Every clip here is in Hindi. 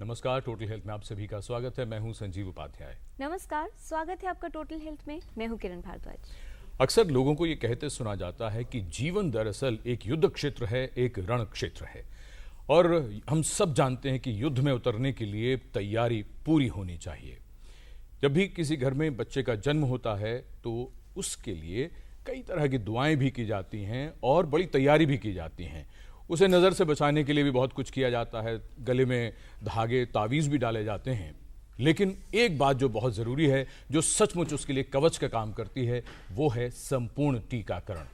नमस्कार, टोटल हेल्थ में आप सभी का स्वागत है। मैं हूं संजीव उपाध्याय। नमस्कार, स्वागत है आपका टोटल हेल्थ में। मैं हूं किरण भारद्वाज। अक्सर लोगों को ये कहते सुना जाता है कि जीवन दरअसल एक युद्ध क्षेत्र है, एक रण क्षेत्र है, और हम सब जानते हैं कि युद्ध में उतरने के लिए तैयारी पूरी होनी चाहिए। जब भी किसी घर में बच्चे का जन्म होता है तो उसके लिए कई तरह की दुआएं भी की जाती हैं और बड़ी तैयारी भी की जाती हैं। उसे नज़र से बचाने के लिए भी बहुत कुछ किया जाता है, गले में धागे तावीज़ भी डाले जाते हैं। लेकिन एक बात जो बहुत ज़रूरी है, जो सचमुच उसके लिए कवच का काम करती है, वो है संपूर्ण टीकाकरण।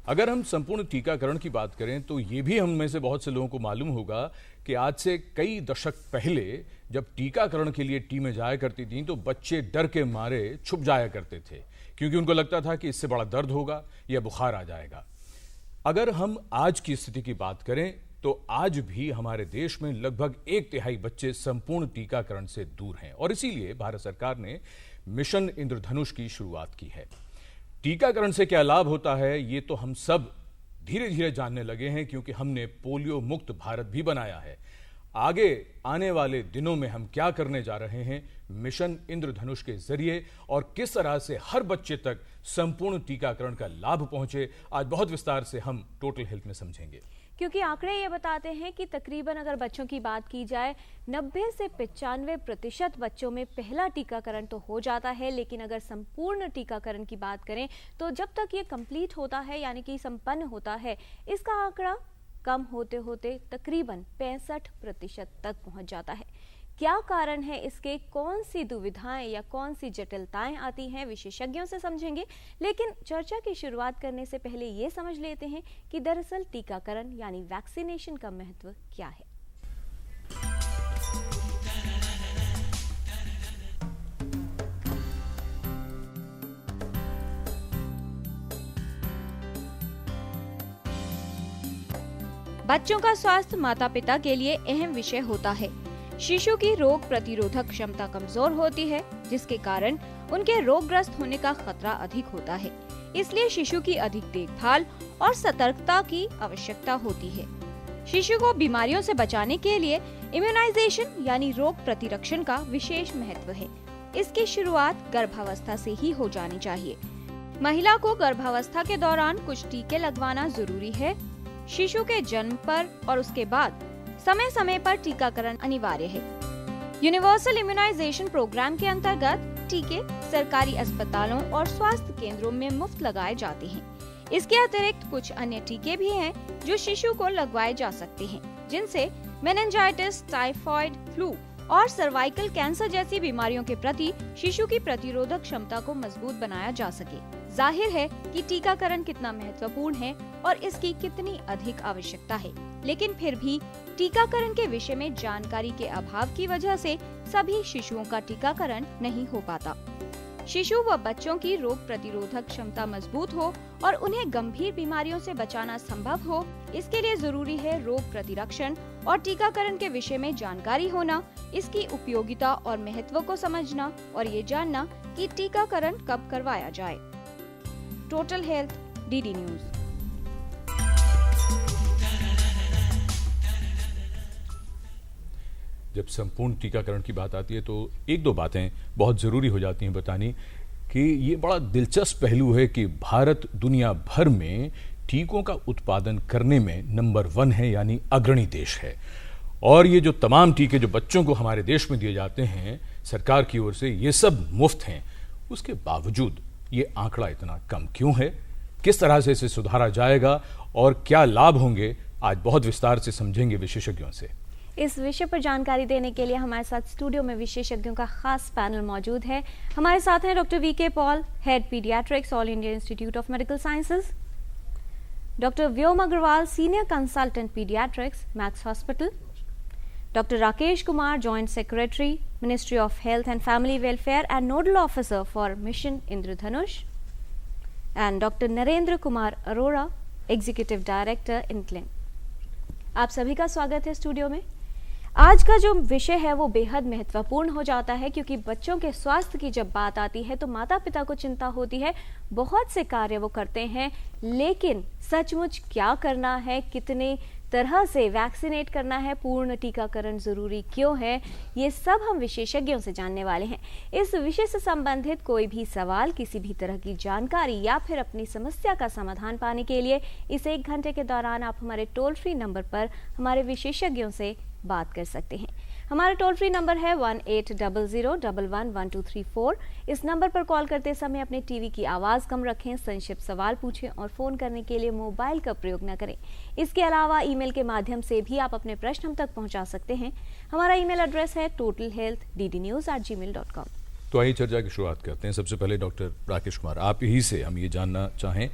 अगर हम संपूर्ण टीकाकरण की बात करें तो ये भी हम में से बहुत से लोगों को मालूम होगा कि आज से कई दशक पहले जब टीकाकरण के लिए टीमें जाया करती थीं तो बच्चे डर के मारे छुप जाया करते थे, क्योंकि उनको लगता था कि इससे बड़ा दर्द होगा या बुखार आ जाएगा। अगर हम आज की स्थिति की बात करें तो आज भी हमारे देश में लगभग 1/3 बच्चे संपूर्ण टीकाकरण से दूर हैं, और इसीलिए भारत सरकार ने मिशन इंद्रधनुष की शुरुआत की है। टीकाकरण से क्या लाभ होता है ये तो हम सब धीरे धीरे जानने लगे हैं, क्योंकि हमने पोलियो मुक्त भारत भी बनाया है। आगे आने वाले दिनों में हम क्या करने जा रहे हैं मिशन इंद्रधनुष के जरिए, और किस तरह से हर बच्चे तक संपूर्ण टीकाकरण का लाभ पहुंचे, आज बहुत विस्तार से हम टोटल हेल्थ में समझेंगे। क्योंकि आंकड़े ये बताते हैं कि तकरीबन अगर बच्चों की बात की जाए 90 से 95% बच्चों में पहला टीकाकरण तो हो जाता है, लेकिन अगर संपूर्ण टीकाकरण की बात करें तो जब तक ये कंप्लीट होता है यानी कि संपन्न होता है, इसका आंकड़ा कम होते होते तकरीबन 65% तक पहुंच जाता है। क्या कारण है इसके, कौन सी दुविधाएं या कौन सी जटिलताएं आती हैं, विशेषज्ञों से समझेंगे। लेकिन चर्चा की शुरुआत करने से पहले ये समझ लेते हैं कि दरअसल टीकाकरण यानी वैक्सीनेशन का महत्व क्या है। बच्चों का स्वास्थ्य माता पिता के लिए अहम विषय होता है। शिशु की रोग प्रतिरोधक क्षमता कमजोर होती है, जिसके कारण उनके रोगग्रस्त होने का खतरा अधिक होता है। इसलिए शिशु की अधिक देखभाल और सतर्कता की आवश्यकता होती है। शिशु को बीमारियों से बचाने के लिए इम्यूनाइजेशन यानी रोग प्रतिरक्षण का विशेष महत्व है। इसकी शुरुआत गर्भावस्था से ही हो जानी चाहिए। महिला को गर्भावस्था के दौरान कुछ टीके लगवाना जरूरी है। शिशु के जन्म पर और उसके बाद समय समय पर टीकाकरण अनिवार्य है। यूनिवर्सल इम्यूनाइजेशन प्रोग्राम के अंतर्गत टीके सरकारी अस्पतालों और स्वास्थ्य केंद्रों में मुफ्त लगाए जाते हैं। इसके अतिरिक्त कुछ अन्य टीके भी हैं जो शिशु को लगवाए जा सकते हैं, जिनसे मेनिंजाइटिस, टाइफाइड, फ्लू और सर्वाइकल कैंसर जैसी बीमारियों के प्रति शिशु की प्रतिरोधक क्षमता को मजबूत बनाया जा सके। जाहिर है कि टीकाकरण कितना महत्वपूर्ण है और इसकी कितनी अधिक आवश्यकता है, लेकिन फिर भी टीकाकरण के विषय में जानकारी के अभाव की वजह से सभी शिशुओं का टीकाकरण नहीं हो पाता। शिशु व बच्चों की रोग प्रतिरोधक क्षमता मजबूत हो और उन्हें गंभीर बीमारियों से बचाना संभव हो, इसके लिए जरूरी है रोग प्रतिरक्षण और टीकाकरण के विषय में जानकारी होना, इसकी उपयोगिता और महत्व को समझना और ये जानना कि टीकाकरण कब करवाया जाए। Total Health, DD news. जब संपूर्ण टीकाकरण की बात आती है तो एक दो बातें बहुत ज़रूरी हो जाती हैं बतानी, कि ये बड़ा दिलचस्प पहलू है कि भारत दुनिया भर में टीकों का उत्पादन करने में नंबर 1 है, यानी अग्रणी देश है। और ये जो तमाम टीके जो बच्चों को हमारे देश में दिए जाते हैं सरकार की ओर से, ये सब मुफ्त हैं। उसके बावजूद ये आंकड़ा इतना कम क्यों है, किस तरह से इसे सुधारा जाएगा और क्या लाभ होंगे, आज बहुत विस्तार से समझेंगे विशेषज्ञों से। इस विषय पर जानकारी देने के लिए हमारे साथ स्टूडियो में विशेषज्ञों का खास पैनल मौजूद है। हमारे साथ हैं doctor V K Paul, head paediatrics, all India institute of medical sciences, doctor Vyom Agarwal, senior consultant paediatrics, Max hospital, doctor Rakesh Kumar, joint secretary, ministry of health and family welfare and nodal officer for mission Indradhanush, and doctor Narendra Kumar Arora, executive director INCLEN. आप सभी का स्वागत है स्टूडियो में। आज का जो विषय है वो बेहद महत्वपूर्ण हो जाता है, क्योंकि बच्चों के स्वास्थ्य की जब बात आती है तो माता पिता को चिंता होती है। बहुत से कार्य वो करते हैं, लेकिन सचमुच क्या करना है, कितने तरह से वैक्सीनेट करना है, पूर्ण टीकाकरण जरूरी क्यों है, ये सब हम विशेषज्ञों से जानने वाले हैं। इस विषय से संबंधित कोई भी सवाल, किसी भी तरह की जानकारी या फिर अपनी समस्या का समाधान पाने के लिए इस 1 घंटे के दौरान आप हमारे टोल फ्री नंबर पर हमारे विशेषज्ञों से बात कर सकते हैं। हमारा टोल फ्री नंबर है 1800111234। इस नंबर पर कॉल करते समय अपने टीवी की आवाज़ कम रखें, संक्षिप्त सवाल पूछें और फ़ोन करने के लिए मोबाइल का प्रयोग न करें। इसके अलावा ईमेल के माध्यम से भी आप अपने प्रश्न हम तक पहुंचा सकते हैं। हमारा ईमेल एड्रेस है totalhealth@ddnews.gmail.com। तो आइए चर्चा की शुरुआत करते हैं। सबसे पहले डॉक्टर राकेश कुमार, आप ही से हम ये जानना चाहें,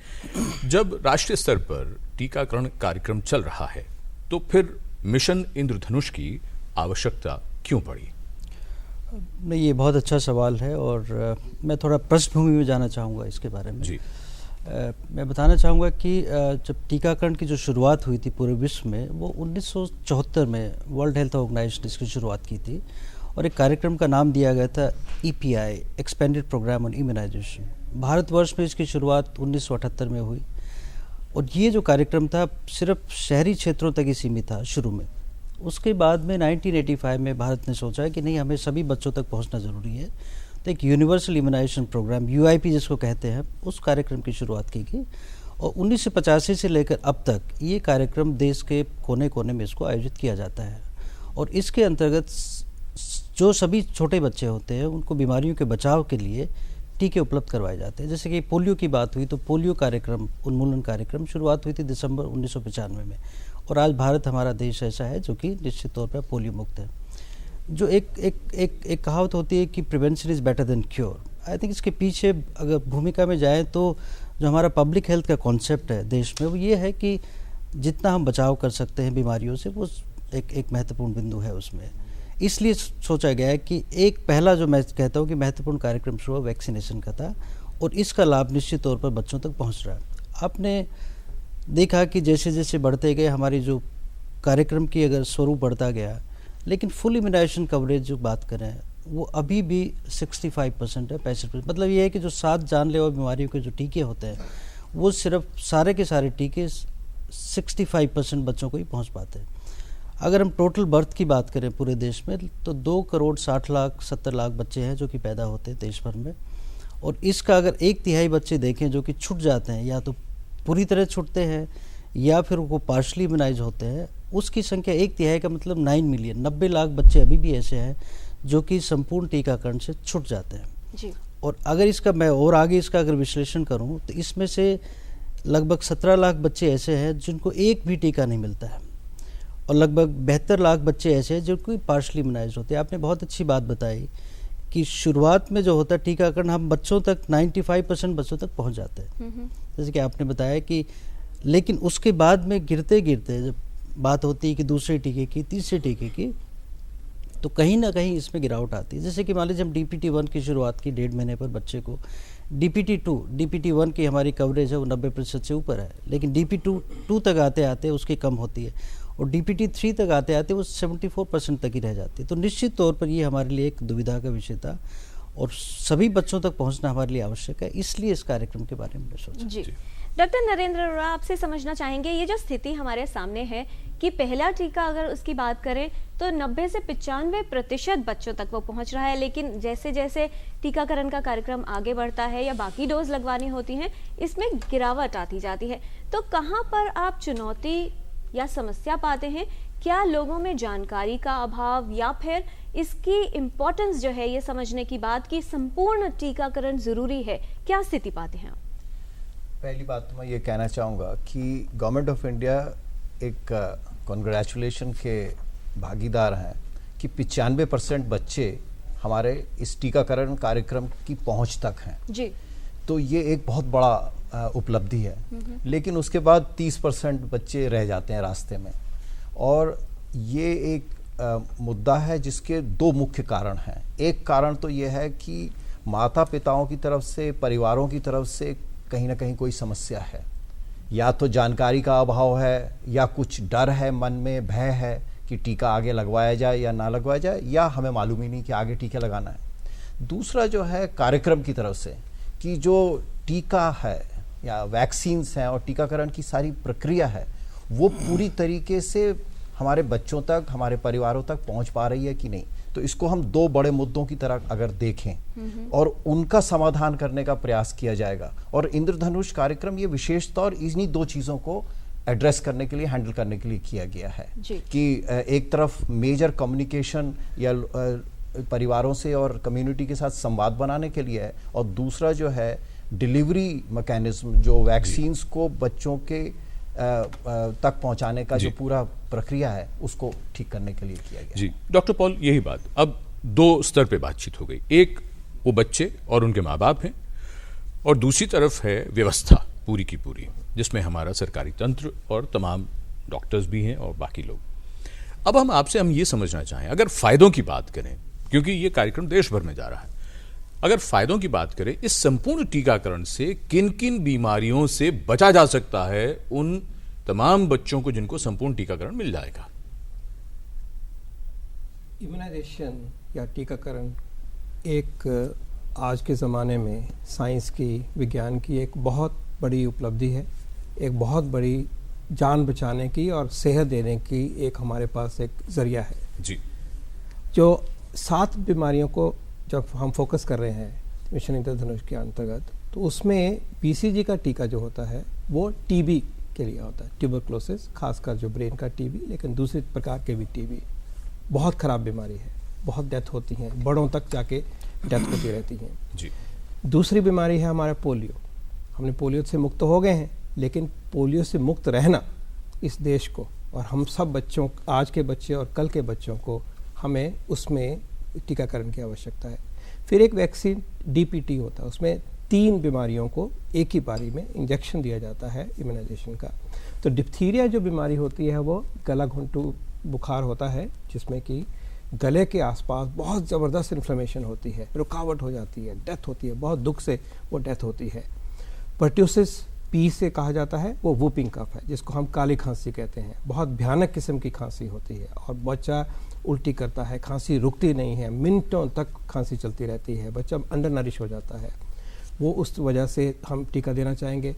जब राष्ट्रीय स्तर पर टीकाकरण कार्यक्रम चल रहा है तो फिर मिशन इंद्रधनुष की आवश्यकता क्यों पड़ी? नहीं, ये बहुत अच्छा सवाल है और मैं थोड़ा पृष्ठभूमि में जाना चाहूँगा इसके बारे में। जी। मैं बताना चाहूँगा कि जब टीकाकरण की जो शुरुआत हुई थी पूरे विश्व में, वो 1974 में वर्ल्ड हेल्थ ऑर्गेनाइजेशन ने इसकी शुरुआत की थी और एक कार्यक्रम का नाम दिया गया था EPI, expanded programme on immunisation. Bharatvarsh में इसकी शुरुआत 1978 में हुई और ये जो कार्यक्रम था सिर्फ शहरी क्षेत्रों तक ही सीमित था शुरू में। उसके बाद में 1985 में भारत ने सोचा है कि नहीं, हमें सभी बच्चों तक पहुंचना ज़रूरी है, तो एक यूनिवर्सल इम्यूनाइजेशन प्रोग्राम UIP जिसको कहते हैं, उस कार्यक्रम की शुरुआत की गई और 1985 से लेकर अब तक ये कार्यक्रम देश के कोने कोने में इसको आयोजित किया जाता है और इसके अंतर्गत जो सभी छोटे बच्चे होते हैं उनको बीमारियों के बचाव के लिए टीके उपलब्ध करवाए जाते हैं। जैसे कि पोलियो की बात हुई तो पोलियो कार्यक्रम, उन्मूलन कार्यक्रम शुरुआत हुई थी दिसंबर 1995 में और आज भारत हमारा देश ऐसा है जो कि निश्चित तौर पर पोलियो मुक्त है। जो एक कहावत होती है कि prevention is better than cure. I think इसके पीछे अगर भूमिका में जाएं तो जो हमारा पब्लिक हेल्थ का कॉन्सेप्ट है देश में, वो ये है कि जितना हम बचाव कर सकते हैं बीमारियों से, वो एक महत्वपूर्ण बिंदु है उसमें। इसलिए सोचा गया है कि एक पहला जो मैं कहता हूँ कि महत्वपूर्ण कार्यक्रम शुरू वैक्सीनेशन का था और इसका लाभ निश्चित तौर पर बच्चों तक पहुँच रहा है। आपने देखा कि जैसे जैसे बढ़ते गए हमारी जो कार्यक्रम की अगर स्वरूप बढ़ता गया, लेकिन फुल इम्यूनाइजेशन कवरेज जो बात करें वो अभी भी 65% है, 65%। मतलब ये है कि जो 7 जानलेवा बीमारियों के जो टीके होते हैं वो सिर्फ सारे के सारे टीके 65% बच्चों को ही पहुंच पाते हैं। अगर हम टोटल बर्थ की बात करें पूरे देश में तो 2,60,70,00,000 बच्चे हैं जो कि पैदा होते हैं देश भर में और इसका अगर 1/3 बच्चे देखें जो कि छूट जाते हैं, या तो पूरी तरह छूटते हैं या फिर वो पार्शली इम्यूनाइज होते हैं, उसकी संख्या 1/3 का मतलब 9 मिलियन, 90 लाख बच्चे अभी भी ऐसे हैं जो कि संपूर्ण टीकाकरण से छूट जाते हैं जी। और अगर इसका मैं और आगे इसका अगर विश्लेषण करूं तो इसमें से लगभग 17 लाख बच्चे ऐसे हैं जिनको एक भी टीका नहीं मिलता है और लगभग 72 लाख बच्चे ऐसे हैं जो कि पार्शली इम्यूनाइज होते हैं। आपने बहुत अच्छी बात बताई कि शुरुआत में जो होता है टीकाकरण, हम बच्चों तक 95% बच्चों तक पहुंच जाते हैं, जैसे कि आपने बताया कि, लेकिन उसके बाद में गिरते गिरते जब बात होती है कि दूसरे टीके की, तीसरे टीके की, तो कहीं ना कहीं इसमें गिरावट आती है। जैसे कि मान लीजिए हम DPT-1 की शुरुआत की 1.5 महीने पर बच्चे को, DPT-1 की हमारी कवरेज है वो 90% से ऊपर है, लेकिन DPT-2 तक आते आते उसकी कम होती है और DPT-3 तक आते आते वो 74% तक ही रह जाती है। तो निश्चित तौर पर ये हमारे लिए एक दुविधा का विषय था और सभी बच्चों तक पहुंचना हमारे लिए आवश्यक है, इसलिए इस कार्यक्रम के बारे में सोचा। जी। डॉक्टर नरेंद्र अरोड़ा, आपसे समझना चाहेंगे ये जो स्थिति हमारे सामने है कि पहला टीका अगर उसकी बात करें तो 90 से 95% बच्चों तक वो पहुंच रहा है, लेकिन जैसे जैसे टीकाकरण का कार्यक्रम आगे बढ़ता है या बाकी डोज लगवानी होती हैं, इसमें गिरावट आती जाती है। तो कहाँ पर आप चुनौती या समस्या पाते हैं? क्या लोगों में जानकारी का अभाव या फिर इसकी इम्पोर्टेंस जो है ये समझने की बात कि संपूर्ण टीकाकरण जरूरी है, क्या स्थिति पाते हैं आप? पहली बात तो मैं ये कहना चाहूँगा कि गवर्नमेंट ऑफ इंडिया एक कॉन्ग्रेचुलेशन के भागीदार हैं कि 95% बच्चे हमारे इस टीकाकरण कार्यक्रम की पहुंच तक हैं जी। तो ये एक बहुत बड़ा उपलब्धि है। लेकिन उसके बाद 30% बच्चे रह जाते हैं रास्ते में और ये एक मुद्दा है जिसके 2 मुख्य कारण हैं। एक कारण तो ये है कि माता पिताओं की तरफ से, परिवारों की तरफ से कहीं ना कहीं कोई समस्या है, या तो जानकारी का अभाव है या कुछ डर है, मन में भय है कि टीका आगे लगवाया जाए या ना लगवाया जाए, या हमें मालूम ही नहीं कि आगे टीका लगाना है। दूसरा जो है कार्यक्रम की तरफ से कि जो टीका है या वैक्सीन्स हैं और टीकाकरण की सारी प्रक्रिया है वो पूरी तरीके से हमारे बच्चों तक, हमारे परिवारों तक पहुंच पा रही है कि नहीं। तो इसको हम दो बड़े मुद्दों की तरह अगर देखें और उनका समाधान करने का प्रयास किया जाएगा, और इंद्रधनुष कार्यक्रम ये विशेष तौर इन्हीं दो चीज़ों को एड्रेस करने के लिए, हैंडल करने के लिए किया गया है कि एक तरफ मेजर कम्युनिकेशन या परिवारों से और कम्युनिटी के साथ संवाद बनाने के लिए है, और दूसरा जो है डिलीवरी मैकेनिज्म, जो वैक्सीन्स को बच्चों के तक पहुंचाने का जो पूरा प्रक्रिया है उसको ठीक करने के लिए किया गया। जी डॉक्टर पॉल, यही बात, अब दो स्तर पे बातचीत हो गई, एक वो बच्चे और उनके माँ बाप हैं, और दूसरी तरफ है व्यवस्था पूरी की पूरी, जिसमें हमारा सरकारी तंत्र और तमाम डॉक्टर्स भी हैं और बाकी लोग। अब हम ये समझना चाहें, अगर फायदों की बात करें, क्योंकि ये कार्यक्रम देश भर में जा रहा है, अगर फायदों की बात करें, इस संपूर्ण टीकाकरण से किन किन बीमारियों से बचा जा सकता है उन तमाम बच्चों को जिनको संपूर्ण टीकाकरण मिल जाएगा? इम्यूनाइजेशन या टीकाकरण एक आज के ज़माने में साइंस की, विज्ञान की एक बहुत बड़ी उपलब्धि है, एक बहुत बड़ी जान बचाने की और सेहत देने की एक हमारे पास एक ज़रिया है जी। जो 7 बीमारियों को जब हम फोकस कर रहे हैं मिशन इंद्रधनुष के अंतर्गत, तो उसमें BCG का टीका जो होता है वो टीबी के लिए होता है, ट्यूबरक्लोसिस, खासकर जो ब्रेन का टीबी, लेकिन दूसरे प्रकार के भी टीबी बहुत ख़राब बीमारी है, बहुत डेथ होती हैं, बड़ों तक जाके डेथ होती रहती हैं जी। दूसरी बीमारी है हमारा पोलियो। हमने पोलियो से मुक्त हो गए हैं, लेकिन पोलियो से मुक्त रहना इस देश को और हम सब बच्चों, आज के बच्चे और कल के बच्चों को, हमें उसमें टीकाकरण की आवश्यकता है। फिर एक वैक्सीन DPT होता है, उसमें 3 बीमारियों को एक ही बारी में इंजेक्शन दिया जाता है इम्यूनाइजेशन का। तो डिप्थीरिया जो बीमारी होती है वो गला घुंटू बुखार होता है, जिसमें कि गले के आसपास बहुत ज़बरदस्त इन्फ्लेमेशन होती है, रुकावट हो जाती है, डेथ होती है, बहुत दुख से वो डेथ होती है। पर्ट्यूसिस P से कहा जाता है, वो वूपिंग कफ है, जिसको हम काली खांसी कहते हैं, बहुत भयानक किस्म की खांसी होती है और बच्चा उल्टी करता है, खांसी रुकती नहीं है, मिनटों तक खांसी चलती रहती है, बच्चा अंडर नरिश हो जाता है, वो उस वजह से हम टीका देना चाहेंगे।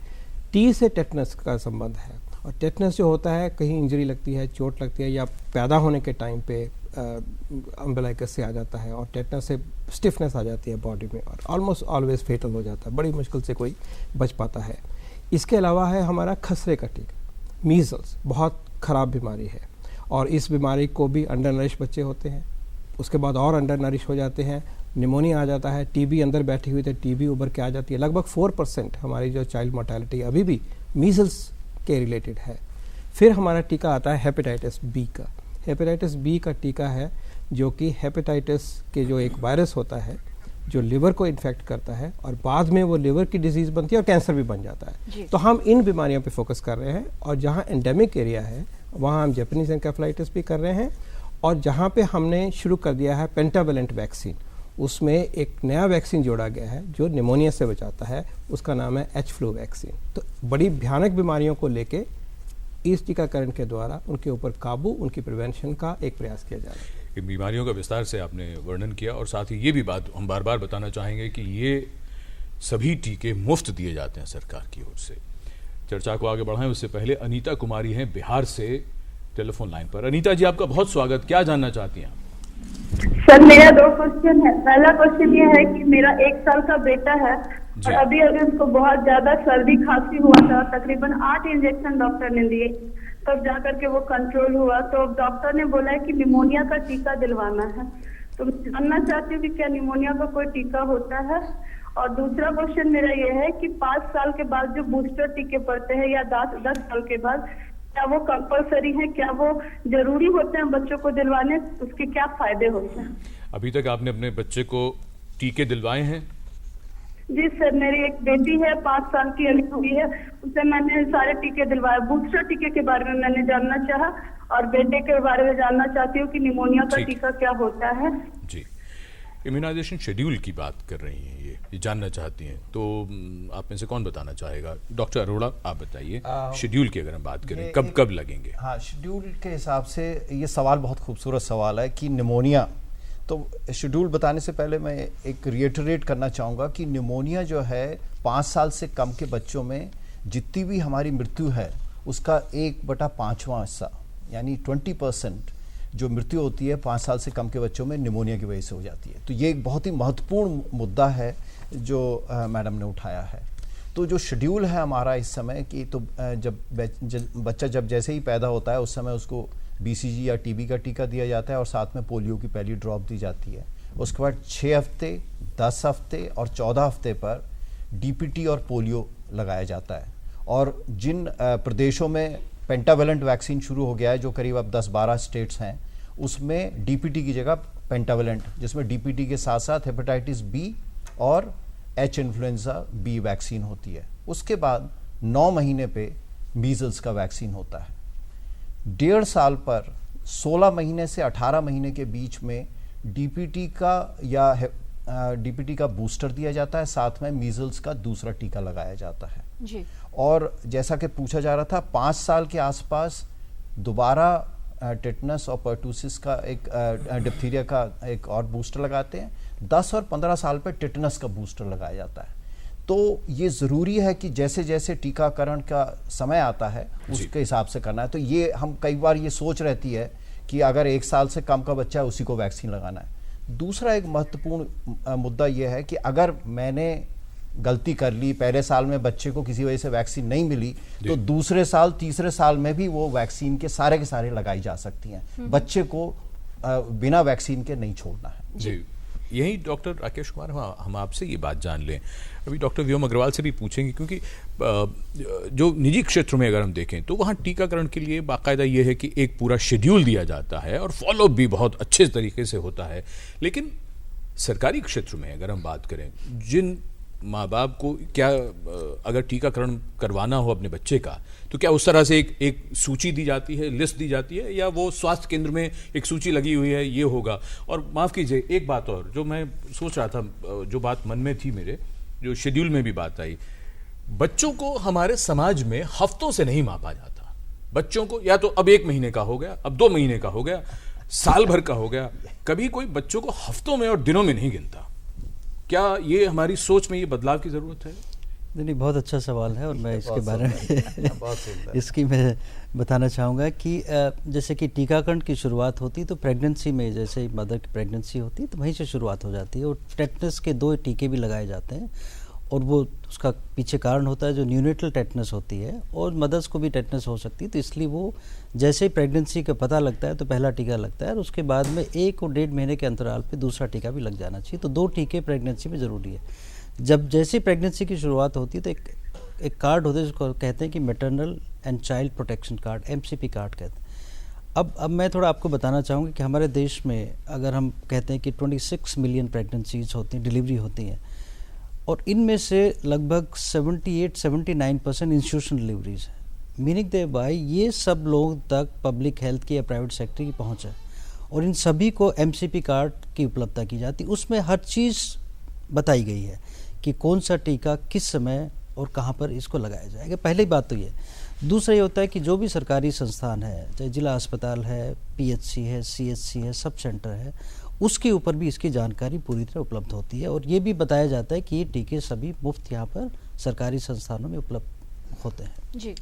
T से टेटनस का संबंध है, और टेटनस जो होता है, कहीं इंजरी लगती है, चोट लगती है, या पैदा होने के टाइम पे अम्बिलाइकस से आ जाता है, और टेटनस से स्टिफनेस आ जाती है बॉडी में, और ऑलमोस्ट ऑलवेज फेटल हो जाता है, बड़ी मुश्किल से कोई बच पाता है। इसके अलावा है हमारा खसरे का टीका, मीजल्स, बहुत ख़राब बीमारी है, और इस बीमारी को भी अंडर नरिश बच्चे होते हैं, उसके बाद और अंडर नरिश हो जाते हैं, निमोनिया आ जाता है, टीबी अंदर बैठी हुई तो टीबी उभर के आ जाती है। लगभग 4% हमारी जो चाइल्ड मोर्टेलिटी अभी भी मीजल्स के रिलेटेड है। फिर हमारा टीका आता है हेपेटाइटिस बी का। हेपेटाइटिस बी का टीका है जो कि हेपेटाइटिस के जो एक वायरस होता है जो लिवर को इन्फेक्ट करता है, और बाद में वो लिवर की डिजीज़ बनती है और कैंसर भी बन जाता है। तो हम इन बीमारियों पे फोकस कर रहे हैं, और जहाँ एंडेमिक एरिया है वहाँ हम जैपनीज एनकेफेलाइटिस भी कर रहे हैं, और जहाँ पे हमने शुरू कर दिया है पेंटावेलेंट वैक्सीन, उसमें एक नया वैक्सीन जोड़ा गया है जो निमोनिया से बचाता है, उसका नाम है H फ्लू वैक्सीन। तो बड़ी भयानक बीमारियों को लेके इस टीकाकरण के द्वारा उनके ऊपर काबू, उनकी प्रिवेंशन का एक प्रयास किया जा रहा है। इन बीमारियों का विस्तार से आपने वर्णन किया, और साथ ही ये भी बात हम बार बार बताना चाहेंगे कि ये सभी टीके मुफ्त दिए जाते हैं सरकार की ओर से। चर्चा को आगे बढ़ाएं उससे पहले अनीता कुमारी हैं बिहार से टेलीफोन लाइन पर। अनीता जी, आपका बहुत स्वागत, क्या जानना चाहती हैं आप? सर, मेरा 2 क्वेश्चन है। पहला क्वेश्चन ये है कि मेरा 1 साल का बेटा है और अभी उसको बहुत ज्यादा सर्दी खांसी हुआ था, तकरीबन 8 इंजेक्शन डॉक्टर ने दिए, तब जाकर के वो कंट्रोल हुआ। तो डॉक्टर ने बोला है कि निमोनिया का टीका दिलवाना है, तो जानना चाहती हूँ कि क्या निमोनिया का कोई टीका होता है। और दूसरा क्वेश्चन मेरा ये है कि 5 साल के बाद जो बूस्टर टीके पड़ते हैं या 10 साल के बाद, क्या वो कंपलसरी है, क्या वो जरूरी होते हैं बच्चों को दिलवाने, उसके क्या फायदे होते हैं? अभी तक आपने अपने बच्चे को टीके दिलवाए हैं? जी सर, मेरी एक बेटी है 5 साल की अभी हुई है, उसे मैंने सारे टीके दिलवाए। बूस्टर टीके के बारे में मैंने जानना चाहा, और बेटे के बारे में जानना चाहती हूँ कि निमोनिया का टीका क्या होता है। जी, इम्यूनाइजेशन शेड्यूल की बात कर रही हैं, ये जानना चाहती हैं, तो आप में से कौन बताना चाहेगा? डॉक्टर अरोड़ा, आप बताइए शेड्यूल की अगर हम बात करें, कब कब लगेंगे? हाँ, शेड्यूल के हिसाब से ये सवाल बहुत खूबसूरत सवाल है कि निमोनिया, तो शेड्यूल बताने से पहले मैं एक रिएटरेट करना चाहूँगा कि निमोनिया जो है 5 साल से कम के बच्चों में जितनी भी हमारी मृत्यु है उसका 1/5वां हिस्सा यानी 20% जो मृत्यु होती है 5 साल से कम के बच्चों में निमोनिया की वजह से हो जाती है। तो ये एक बहुत ही महत्वपूर्ण मुद्दा है जो मैडम ने उठाया है। तो जो शेड्यूल है हमारा इस समय कि तो जब बच्चा जैसे ही पैदा होता है उस समय उसको BCG या TB का टीका दिया जाता है और साथ में पोलियो की पहली ड्रॉप दी जाती है। उसके बाद 6 हफ्ते, 10 हफ्ते और 14 हफ्ते पर DPT और पोलियो लगाया जाता है। और जिन प्रदेशों में पेंटावेलेंट वैक्सीन शुरू हो गया है, जो करीब अब 10-12 स्टेट्स हैं, उसमें DPT की जगह पेंटावेलेंट, जिसमें DPT के साथ साथ हेपेटाइटिस B और H इन्फ्लुएंजा B वैक्सीन होती है। उसके बाद 9 महीने पे मीजल्स का वैक्सीन होता है। 1.5 साल पर 16 महीने से 18 महीने के बीच में DPT का बूस्टर दिया जाता है, साथ में मीजल्स का दूसरा टीका लगाया जाता है जी। और जैसा कि पूछा जा रहा था, 5 साल के आसपास दोबारा टेटनस और पर्टूसिस का एक डिप्थीरिया का एक और बूस्टर लगाते हैं। 10 और 15 साल पर टेटनस का बूस्टर लगाया जाता है। तो ये ज़रूरी है कि जैसे जैसे टीकाकरण का समय आता है उसके हिसाब से करना है। तो ये हम कई बार ये सोच रहती है कि अगर 1 साल से कम का बच्चा है उसी को वैक्सीन लगाना है। दूसरा एक महत्वपूर्ण मुद्दा यह है कि अगर मैंने गलती कर ली, पहले साल में बच्चे को किसी वजह से वैक्सीन नहीं मिली, तो दूसरे साल, तीसरे साल में भी वो वैक्सीन के सारे लगाई जा सकती हैं। बच्चे को बिना वैक्सीन के नहीं छोड़ना है। जी, यही डॉक्टर राकेश कुमार हम आपसे ये बात जान लें। अभी डॉक्टर व्योम अग्रवाल से भी पूछेंगे, क्योंकि जो निजी क्षेत्रों में अगर हम देखें तो वहाँ टीकाकरण के लिए बाकायदा ये है कि एक पूरा शेड्यूल दिया जाता है और फॉलोअप भी बहुत अच्छे तरीके से होता है। लेकिन सरकारी क्षेत्र में अगर हम बात करें, जिन माँ बाप को क्या अगर टीकाकरण करवाना हो अपने बच्चे का, तो क्या उस तरह से एक सूची दी जाती है, लिस्ट दी जाती है, या वो स्वास्थ्य केंद्र में एक सूची लगी हुई है ये होगा? और माफ़ कीजिए, एक बात और जो मैं सोच रहा था, जो बात मन में थी मेरे, जो शेड्यूल में भी बात आई, बच्चों को हमारे समाज में हफ्तों से नहीं मापा जाता। बच्चों को या तो अब 1 महीने का हो गया, अब 2 महीने का हो गया, साल भर का हो गया, कभी कोई बच्चों को हफ्तों में और दिनों में नहीं गिनता। क्या ये हमारी सोच में ये बदलाव की ज़रूरत है? नहीं, बहुत अच्छा सवाल है और मैं इसके बारे में इसकी मैं बताना चाहूँगा कि जैसे कि टीकाकरण की शुरुआत होती तो प्रेगनेंसी में, जैसे मदर की प्रेगनेंसी होती तो वहीं से शुरुआत हो जाती है। और टेटनस के 2 टीके भी लगाए जाते हैं और वो उसका पीछे कारण होता है जो न्यूनेटल टेटनस होती है, और मदर्स को भी टेटनस हो सकती है। तो इसलिए वो जैसे ही प्रेगनेंसी का पता लगता है तो पहला टीका लगता है और उसके बाद में 1 और 1.5 महीने के अंतराल पे दूसरा टीका भी लग जाना चाहिए। तो 2 टीके प्रेगनेंसी में ज़रूरी है। जब जैसे प्रेगनेंसी की शुरुआत होती है तो एक कार्ड होता है जिसको कहते हैं कि maternal and child protection card, MCP card कहते हैं। अब मैं थोड़ा आपको बताना चाहूँगा कि हमारे देश में अगर हम कहते हैं कि 26 मिलियन प्रेगनेंसीज होती हैं, डिलीवरी होती हैं, और इनमें से लगभग 78-79% इंस्टीट्यूशनल डिलीवरीज है। मीनिंग दे बाई ये सब लोगों तक पब्लिक हेल्थ की या प्राइवेट सेक्टर की पहुंच है और इन सभी को MCP कार्ड की उपलब्धता की जाती है। उसमें हर चीज़ बताई गई है कि कौन सा टीका किस समय और कहाँ पर इसको लगाया जाएगा। पहली बात तो ये। दूसरा ये होता है कि जो भी सरकारी संस्थान है, चाहे जिला अस्पताल है, PHC है, CHC है, सब सेंटर है, उसके ऊपर भी इसकी जानकारी पूरी तरह उपलब्ध होती है और ये भी बताया जाता है कि ये टीके सभी मुफ्त यहाँ पर सरकारी संस्थानों में उपलब्ध होते हैं। जी।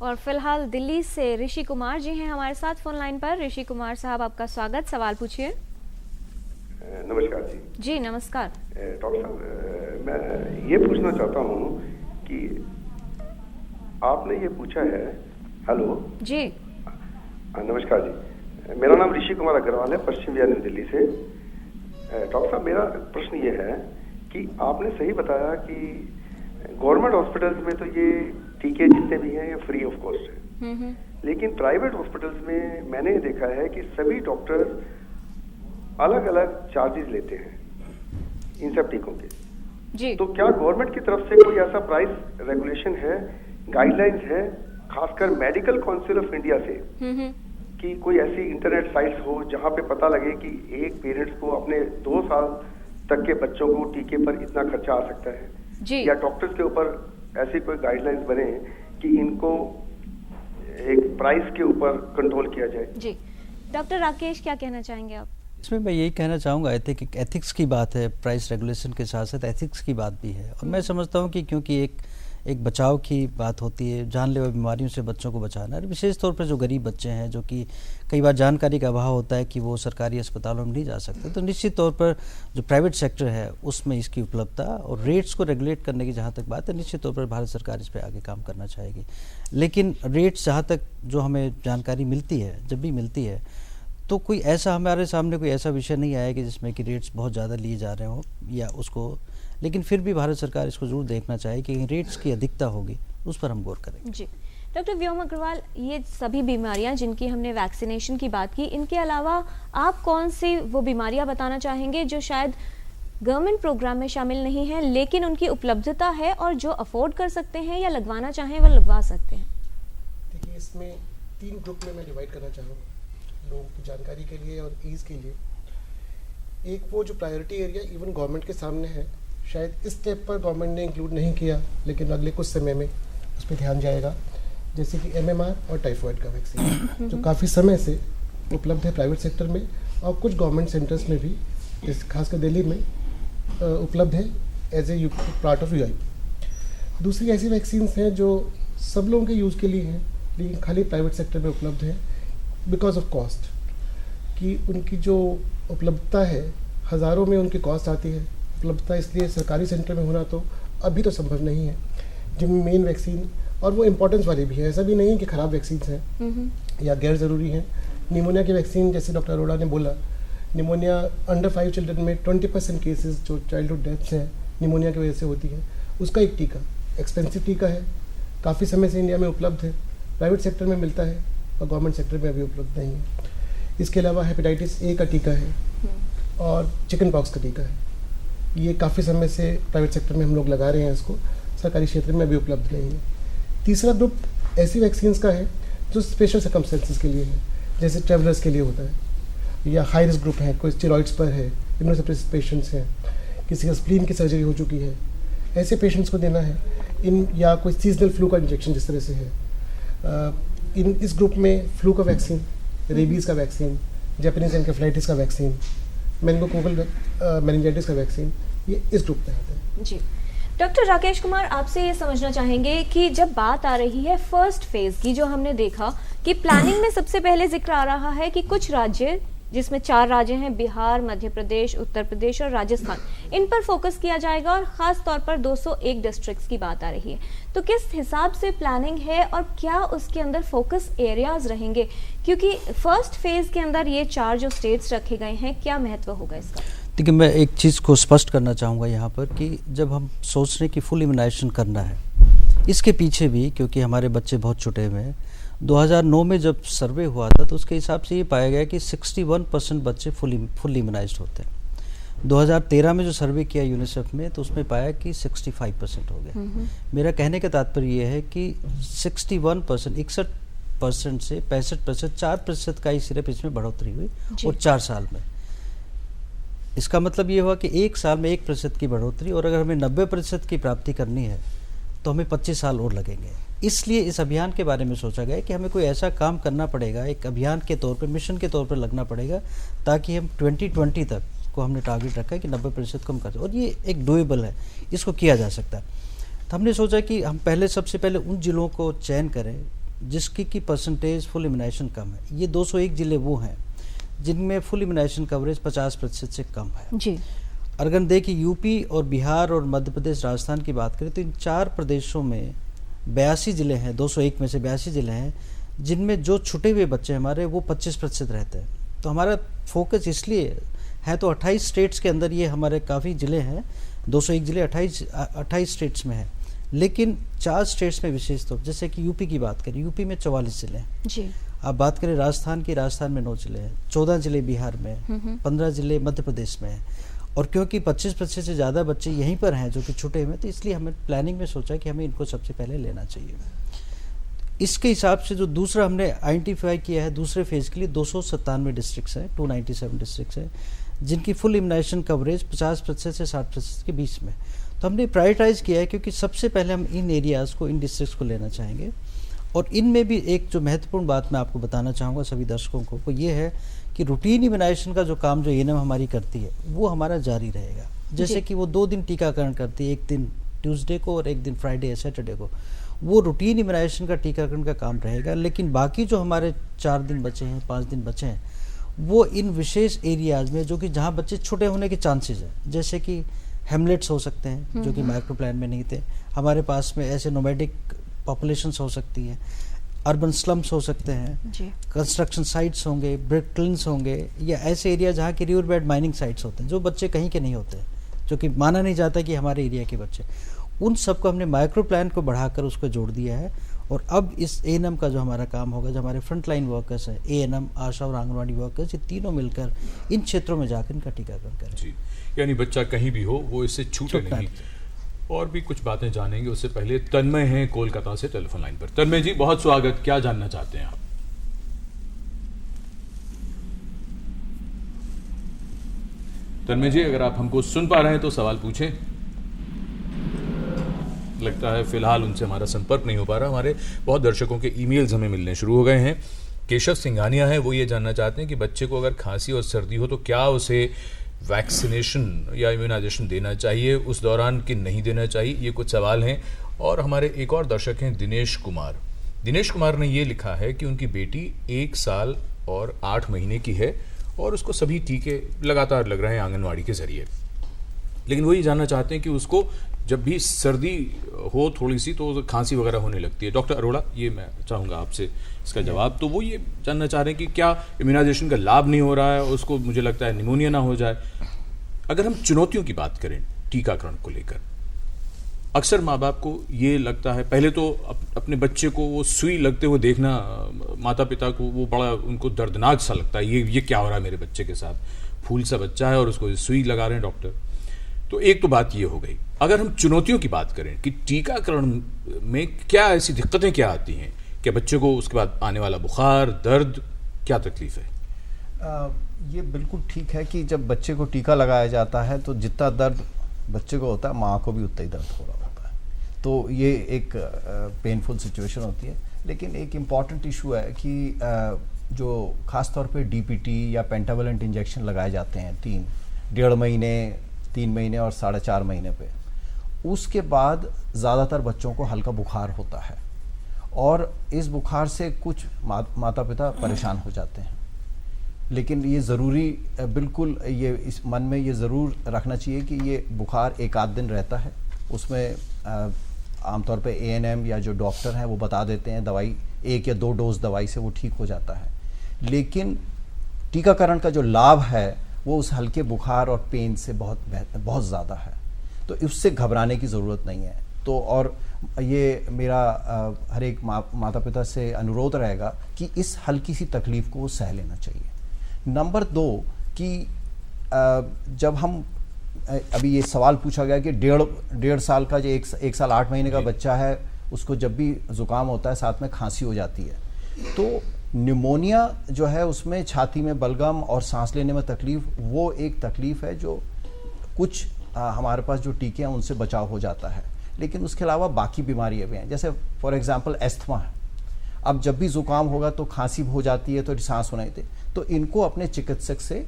और फिलहाल दिल्ली से ऋषि कुमार जी हैं हमारे साथ फोन लाइन पर। ऋषि कुमार साहब, आपका स्वागत, सवाल पूछिए। नमस्कार जी। जी नमस्कार। डॉक्टर साहब, मैं ये पूछना चाहता हूँ कि आपने ये पूछा है। हेलो जी। नमस्कार जी, मेरा नाम ऋषि कुमार अग्रवाल है, पश्चिम बिहार न्यू दिल्ली से। डॉक्टर साहब, मेरा प्रश्न ये है कि आपने सही बताया कि गवर्नमेंट हॉस्पिटल्स में तो ये टीके जितने भी हैं ये फ्री ऑफ कॉस्ट है, लेकिन प्राइवेट हॉस्पिटल्स में मैंने ये देखा है कि सभी डॉक्टर अलग अलग चार्जेस लेते हैं इन सब टीकों के जी। तो क्या गवर्नमेंट की तरफ से कोई ऐसा प्राइस रेगुलेशन है, गाइडलाइंस है, खासकर मेडिकल काउंसिल ऑफ इंडिया से, कि कोई ऐसी इंटरनेट साइट्स हो जहां पे पता लगे कि एक पेरेंट्स को अपने 2 साल तक के बच्चों को टीके पर इतना खर्चा आ सकता है जी। या डॉक्टर्स के ऊपर ऐसी कोई गाइडलाइंस बने कि इनको एक प्राइस के ऊपर कंट्रोल किया जाए? जी। डॉक्टर राकेश, क्या कहना चाहेंगे आप? इसमें मैं यही कहना चाहूँगा, एथिक्स की बात है, प्राइस रेगुलेशन के साथ साथ एथिक्स की बात भी है। और मैं समझता हूँ कि क्योंकि एक बचाव की बात होती है, जानलेवा बीमारियों से बच्चों को बचाना, और विशेष तौर पर जो गरीब बच्चे हैं जो कि कई बार जानकारी का अभाव होता है कि वो सरकारी अस्पतालों में नहीं जा सकते, तो निश्चित तौर पर जो प्राइवेट सेक्टर है उसमें इसकी उपलब्धता और रेट्स को रेगुलेट करने की जहाँ तक बात है, निश्चित तौर पर भारत सरकार इस पर आगे काम करना चाहेगी। लेकिन रेट्स जहाँ तक जो हमें जानकारी मिलती है, जब भी मिलती है, तो कोई ऐसा हमारे सामने कोई ऐसा विषय नहीं आया कि जिसमें कि रेट्स बहुत ज़्यादा लिए जा रहे हों या उसको, लेकिन फिर भी भारत सरकार इसको जरूर देखना चाहे कि रेट्स की अधिकता होगी, उस पर हम गौर करेंगे। जी डॉक्टर व्योम अग्रवाल, ये सभी बीमारियां जिनकी हमने वैक्सीनेशन की बात की, इनके अलावा आप कौन सी वो बीमारियां बताना चाहेंगे जो शायद गवर्नमेंट प्रोग्राम में शामिल नहीं है लेकिन उनकी उपलब्धता है और जो अफोर्ड कर सकते हैं या लगवाना चाहें वो लगवा सकते हैं? देखिए, इसमें 3 ग्रुप में मैं डिवाइड करना चाहूँगा लोगों की जानकारी के लिए और ईज़ के लिए। एक वो जो प्रायोरिटी एरिया इवन गवर्नमेंट के सामने है, शायद इस स्टेप पर गवर्नमेंट ने इंक्लूड नहीं किया लेकिन अगले कुछ समय में उस पर ध्यान जाएगा, जैसे कि MMR और टाइफॉइड का वैक्सीन जो काफ़ी समय से उपलब्ध है प्राइवेट सेक्टर में और कुछ गवर्नमेंट सेंटर्स में भी, खासकर दिल्ली में उपलब्ध है as a part of UI। दूसरी ऐसी वैक्सीन्स हैं जो सब लोगों के यूज़ के लिए हैं लेकिन खाली प्राइवेट सेक्टर में उपलब्ध है बिकॉज ऑफ कॉस्ट, कि उनकी जो उपलब्धता है हज़ारों में उनकी कॉस्ट आती है। उपलब्धता इसलिए सरकारी सेंटर में होना तो अभी तो संभव नहीं है, जिनमें मेन वैक्सीन और वो इम्पोर्टेंस वाली भी है, ऐसा भी नहीं है कि ख़राब वैक्सीन हैं या गैर ज़रूरी हैं। निमोनिया की वैक्सीन, जैसे डॉक्टर अरोड़ा ने बोला, निमोनिया अंडर 5 चिल्ड्रन में 20% केसेस जो चाइल्डहुड डेथ्स हैं निमोनिया की वजह से होती है, उसका एक टीका, एक्सपेंसिव टीका है, काफ़ी समय से इंडिया में उपलब्ध है, प्राइवेट सेक्टर में मिलता है और गवर्नमेंट सेक्टर में अभी उपलब्ध नहीं है। इसके अलावा हेपेटाइटिस A का टीका है और चिकन पॉक्स का टीका है, ये काफ़ी समय से प्राइवेट सेक्टर में हम लोग लगा रहे हैं, इसको सरकारी क्षेत्र में अभी उपलब्ध नहीं है। तीसरा ग्रुप ऐसी वैक्सीन्स का है जो स्पेशल सर्कमस्टेंसेस के लिए है, जैसे ट्रैवलर्स के लिए होता है या हाई रिस्क ग्रुप है, कोई स्टेरॉइड्स पर है, इम्यूनोसप्रेसिव पेशेंट्स हैं, किसी का स्प्लीन की सर्जरी हो चुकी है, ऐसे पेशेंट्स को देना है इन, या कोई सीजनल फ्लू का इंजेक्शन जिस तरह से है। इस ग्रुप में फ्लू का वैक्सीन, रेबीज़ का वैक्सीन, जापानीज एनकेफेलाइटिस का वैक्सीन, मेनिंगोकोकल मेनिंजाइटिस का वैक्सीन, ये इस ग्रुप में आते हैं। जी डॉक्टर राकेश कुमार, आपसे ये समझना चाहेंगे कि जब बात आ रही है फर्स्ट फेज की, जो हमने देखा कि प्लानिंग में सबसे पहले जिक्र आ रहा है कि कुछ राज्य, जिसमें 4 राज्य हैं, बिहार, मध्य प्रदेश, उत्तर प्रदेश और राजस्थान, इन पर फोकस किया जाएगा और ख़ास तौर पर 201 डिस्ट्रिक्ट्स की बात आ रही है, तो किस हिसाब से प्लानिंग है और क्या उसके अंदर फोकस एरियाज रहेंगे? क्योंकि फर्स्ट फेज के अंदर ये 4 जो स्टेट्स रखे गए हैं, क्या महत्व होगा इसका? देखिए, मैं एक चीज़ को स्पष्ट करना चाहूँगा यहाँ पर कि जब हम सोच रहे हैं कि फुल इम्यूनाइजेशन करना है, इसके पीछे भी क्योंकि हमारे बच्चे बहुत छुटे हुए हैं, 2009 में जब सर्वे हुआ था तो उसके हिसाब से ये पाया गया कि 61% बच्चे फुल इम्यूनाइज्ड होते हैं। 2013 में जो सर्वे किया यूनिसेफ में तो उसमें पाया कि 65% हो गया। मेरा कहने का तात्पर्य ये है कि 61% से 65%, 4% का ही सिर्फ इसमें बढ़ोतरी हुई और 4 साल में। इसका मतलब ये हुआ कि 1 साल में 1% की बढ़ोतरी, और अगर हमें 90% की प्राप्ति करनी है तो हमें 25 साल और लगेंगे। इसलिए इस अभियान के बारे में सोचा गया कि हमें कोई ऐसा काम करना पड़ेगा, एक अभियान के तौर पर, मिशन के तौर पर लगना पड़ेगा, ताकि हम 2020 तक को हमने टारगेट रखा है कि 90% कम कर, और ये एक डुएबल है, इसको किया जा सकता है। तो हमने सोचा कि हम सबसे पहले उन जिलों को चयन करें जिसकी की परसेंटेज फुल इम्यूनाइजेशन कम है। ये 201 जिले वो हैं जिनमें फुल इम्यूनाइजेशन कवरेज 50% से कम है जी। और अगर देखिए यूपी और बिहार और मध्य प्रदेश, राजस्थान की बात करें तो इन 4 प्रदेशों में 82 जिले हैं, 201 में से 82 जिले हैं जिनमें जो छुटे हुए बच्चे हमारे वो 25% रहते हैं। तो हमारा फोकस इसलिए है, तो 28 स्टेट्स के अंदर ये हमारे काफ़ी ज़िले हैं, 201 ज़िले 28 स्टेट्स में हैं, लेकिन 4 स्टेट्स में विशेष तौर, जैसे कि यूपी की बात करें, यूपी में 44 ज़िले हैं जी। आप बात करें राजस्थान की, राजस्थान में 9 ज़िले हैं, 14 ज़िले बिहार में, 15 ज़िले मध्य प्रदेश में हैं, और क्योंकि 25% से ज़्यादा बच्चे यहीं पर हैं जो कि छुटे हुए हैं, तो इसलिए हमें प्लानिंग में सोचा कि हमें इनको सबसे पहले लेना चाहिए। इसके हिसाब से जो दूसरा हमने आइडेंटिफाई किया है दूसरे फेज़ के लिए 297 डिस्ट्रिक्ट्स हैं, 297 डिस्ट्रिक्ट्स हैं जिनकी फुल इम्यूनाइजेशन कवरेज 50% से 60% के बीच में। तो हमने प्रायोरिटाइज़ किया है क्योंकि सबसे पहले हम इन एरियाज़ को, इन डिस्ट्रिक्ट्स को लेना चाहेंगे। और इनमें भी एक जो महत्वपूर्ण बात मैं आपको बताना चाहूँगा सभी दर्शकों को, वो ये है कि रूटीन इम्यूनाइजेशन का जो काम जो एएनएम हमारी करती है वो हमारा जारी रहेगा। जैसे कि वो 2 दिन टीकाकरण करती है, 1 दिन ट्यूसडे को और एक दिन फ्राइडे या सैटरडे को। वो रूटीन इम्यूनाइजेशन का टीकाकरण का काम रहेगा। लेकिन बाकी जो हमारे 4 दिन बचे हैं, 5 दिन बचे हैं, वो इन विशेष एरियाज में जो कि जहाँ बच्चे छोटे होने के चांसेस हैं, जैसे कि हेमलेट्स हो सकते हैं जो कि माइक्रो प्लान में नहीं थे, हमारे पास में ऐसे नोमैडिक पॉपुलेशंस हो सकती हैं, अर्बन स्लम्स हो सकते हैं, कंस्ट्रक्शन साइट्स होंगे, ब्रिक क्लिन्स होंगे, या ऐसे एरिया जहाँ की रिवर बेड माइनिंग साइट्स होते हैं जो बच्चे कहीं के नहीं होते, जो कि माना नहीं जाता कि हमारे एरिया के बच्चे, उन सबको हमने माइक्रो प्लान को बढ़ाकर उसको जोड़ दिया है। और अब इस एएनएम का जो हमारा काम होगा, जो हमारे फ्रंट लाइन वर्कर्स हैं, एएनएम, आशा और आंगनवाड़ी वर्कर्स, ये तीनों मिलकर इन क्षेत्रों में जाकर इनका टीकाकरण करें। जी, यानी बच्चा कहीं भी हो वो इससे छूटे नहीं। और भी कुछ बातें जानेंगे, उससे पहले तन्मय हैं कोलकाता से टेलीफोन लाइन पर। तन्मय जी, बहुत स्वागत, क्या जानना चाहते हैं आप? तन्मय जी, अगर आप हमको सुन पा रहे हैं तो सवाल पूछें। लगता है फिलहाल उनसे हमारा संपर्क नहीं हो पा रहा। हमारे बहुत दर्शकों के ईमेल्स हमें मिलने शुरू हो गए हैं। केशव सिंघानिया है, वो ये जानना चाहते हैं कि बच्चे को अगर खांसी और सर्दी हो तो क्या उसे वैक्सीनेशन या इम्यूनाइजेशन देना चाहिए उस दौरान कि नहीं देना चाहिए, ये कुछ सवाल हैं। और हमारे एक और दर्शक हैं दिनेश कुमार। दिनेश कुमार ने ये लिखा है कि उनकी बेटी 1 साल और 8 महीने की है और उसको सभी टीके लगातार लग रहे हैं आंगनवाड़ी के जरिए, लेकिन वो ये जानना चाहते हैं कि उसको जब भी सर्दी हो थोड़ी सी तो खांसी वगैरह होने लगती है। डॉक्टर अरोड़ा, ये मैं चाहूँगा आपसे इसका जवाब। तो वो ये जानना चाह रहे हैं कि क्या इम्यूनाइजेशन का लाभ नहीं हो रहा है, उसको मुझे लगता है निमोनिया ना हो जाए। अगर हम चुनौतियों की बात करें टीकाकरण को लेकर, अक्सर माँ बाप को ये लगता है, पहले तो अपने बच्चे को वो सुई लगते हुए देखना, माता पिता को वो बड़ा उनको दर्दनाक सा लगता है, ये क्या हो रहा है मेरे बच्चे के साथ, फूल सा बच्चा है और उसको सुई लगा रहे हैं डॉक्टर। तो एक तो बात ये हो गई। अगर हम चुनौतियों की बात करें कि टीकाकरण में क्या ऐसी दिक्कतें क्या आती हैं, क्या बच्चे को उसके बाद आने वाला बुखार, दर्द, क्या तकलीफ है? ये बिल्कुल ठीक है कि जब बच्चे को टीका लगाया जाता है तो जितना दर्द बच्चे को होता है, माँ को भी उतना ही दर्द हो रहा होता है। तो ये एक पेनफुल सिचुएशन होती है। लेकिन एक इम्पॉर्टेंट इशू है कि जो ख़ास तौर पे डीपीटी या पेंटावलेंट इंजेक्शन लगाए जाते हैं 1.5 महीने, 3 महीने और 4.5 महीने पे, उसके बाद ज़्यादातर बच्चों को हल्का बुखार होता है और इस बुखार से कुछ माता पिता परेशान हो जाते हैं। लेकिन ये ज़रूरी, बिल्कुल ये इस मन में ये ज़रूर रखना चाहिए कि ये बुखार 1-8 दिन रहता है, उसमें आमतौर पे एएनएम या जो डॉक्टर हैं वो बता देते हैं, दवाई 1 या 2 डोज दवाई से वो ठीक हो जाता है। लेकिन टीकाकरण का जो लाभ है वो उस हल्के बुखार और पेन से बहुत ज़्यादा है, तो उससे घबराने की ज़रूरत नहीं है। तो और ये मेरा हर एक माता पिता से अनुरोध रहेगा कि इस हल्की सी तकलीफ़ को वो सह लेना चाहिए। नंबर 2 कि जब हम अभी ये सवाल पूछा गया कि 1.5 साल का जो 1 साल 8 महीने का बच्चा है, उसको जब भी ज़ुकाम होता है साथ में खांसी हो जाती है, तो निमोनिया जो है उसमें छाती में बलगम और सांस लेने में तकलीफ, वो एक तकलीफ है जो कुछ हमारे पास जो टीके हैं उनसे बचाव हो जाता है। लेकिन उसके अलावा बाकी बीमारियां भी हैं, जैसे फॉर एग्जांपल एस्थमा है। अब जब भी ज़ुकाम होगा तो खांसी हो जाती है, तो सांस होना ही, तो इनको अपने चिकित्सक से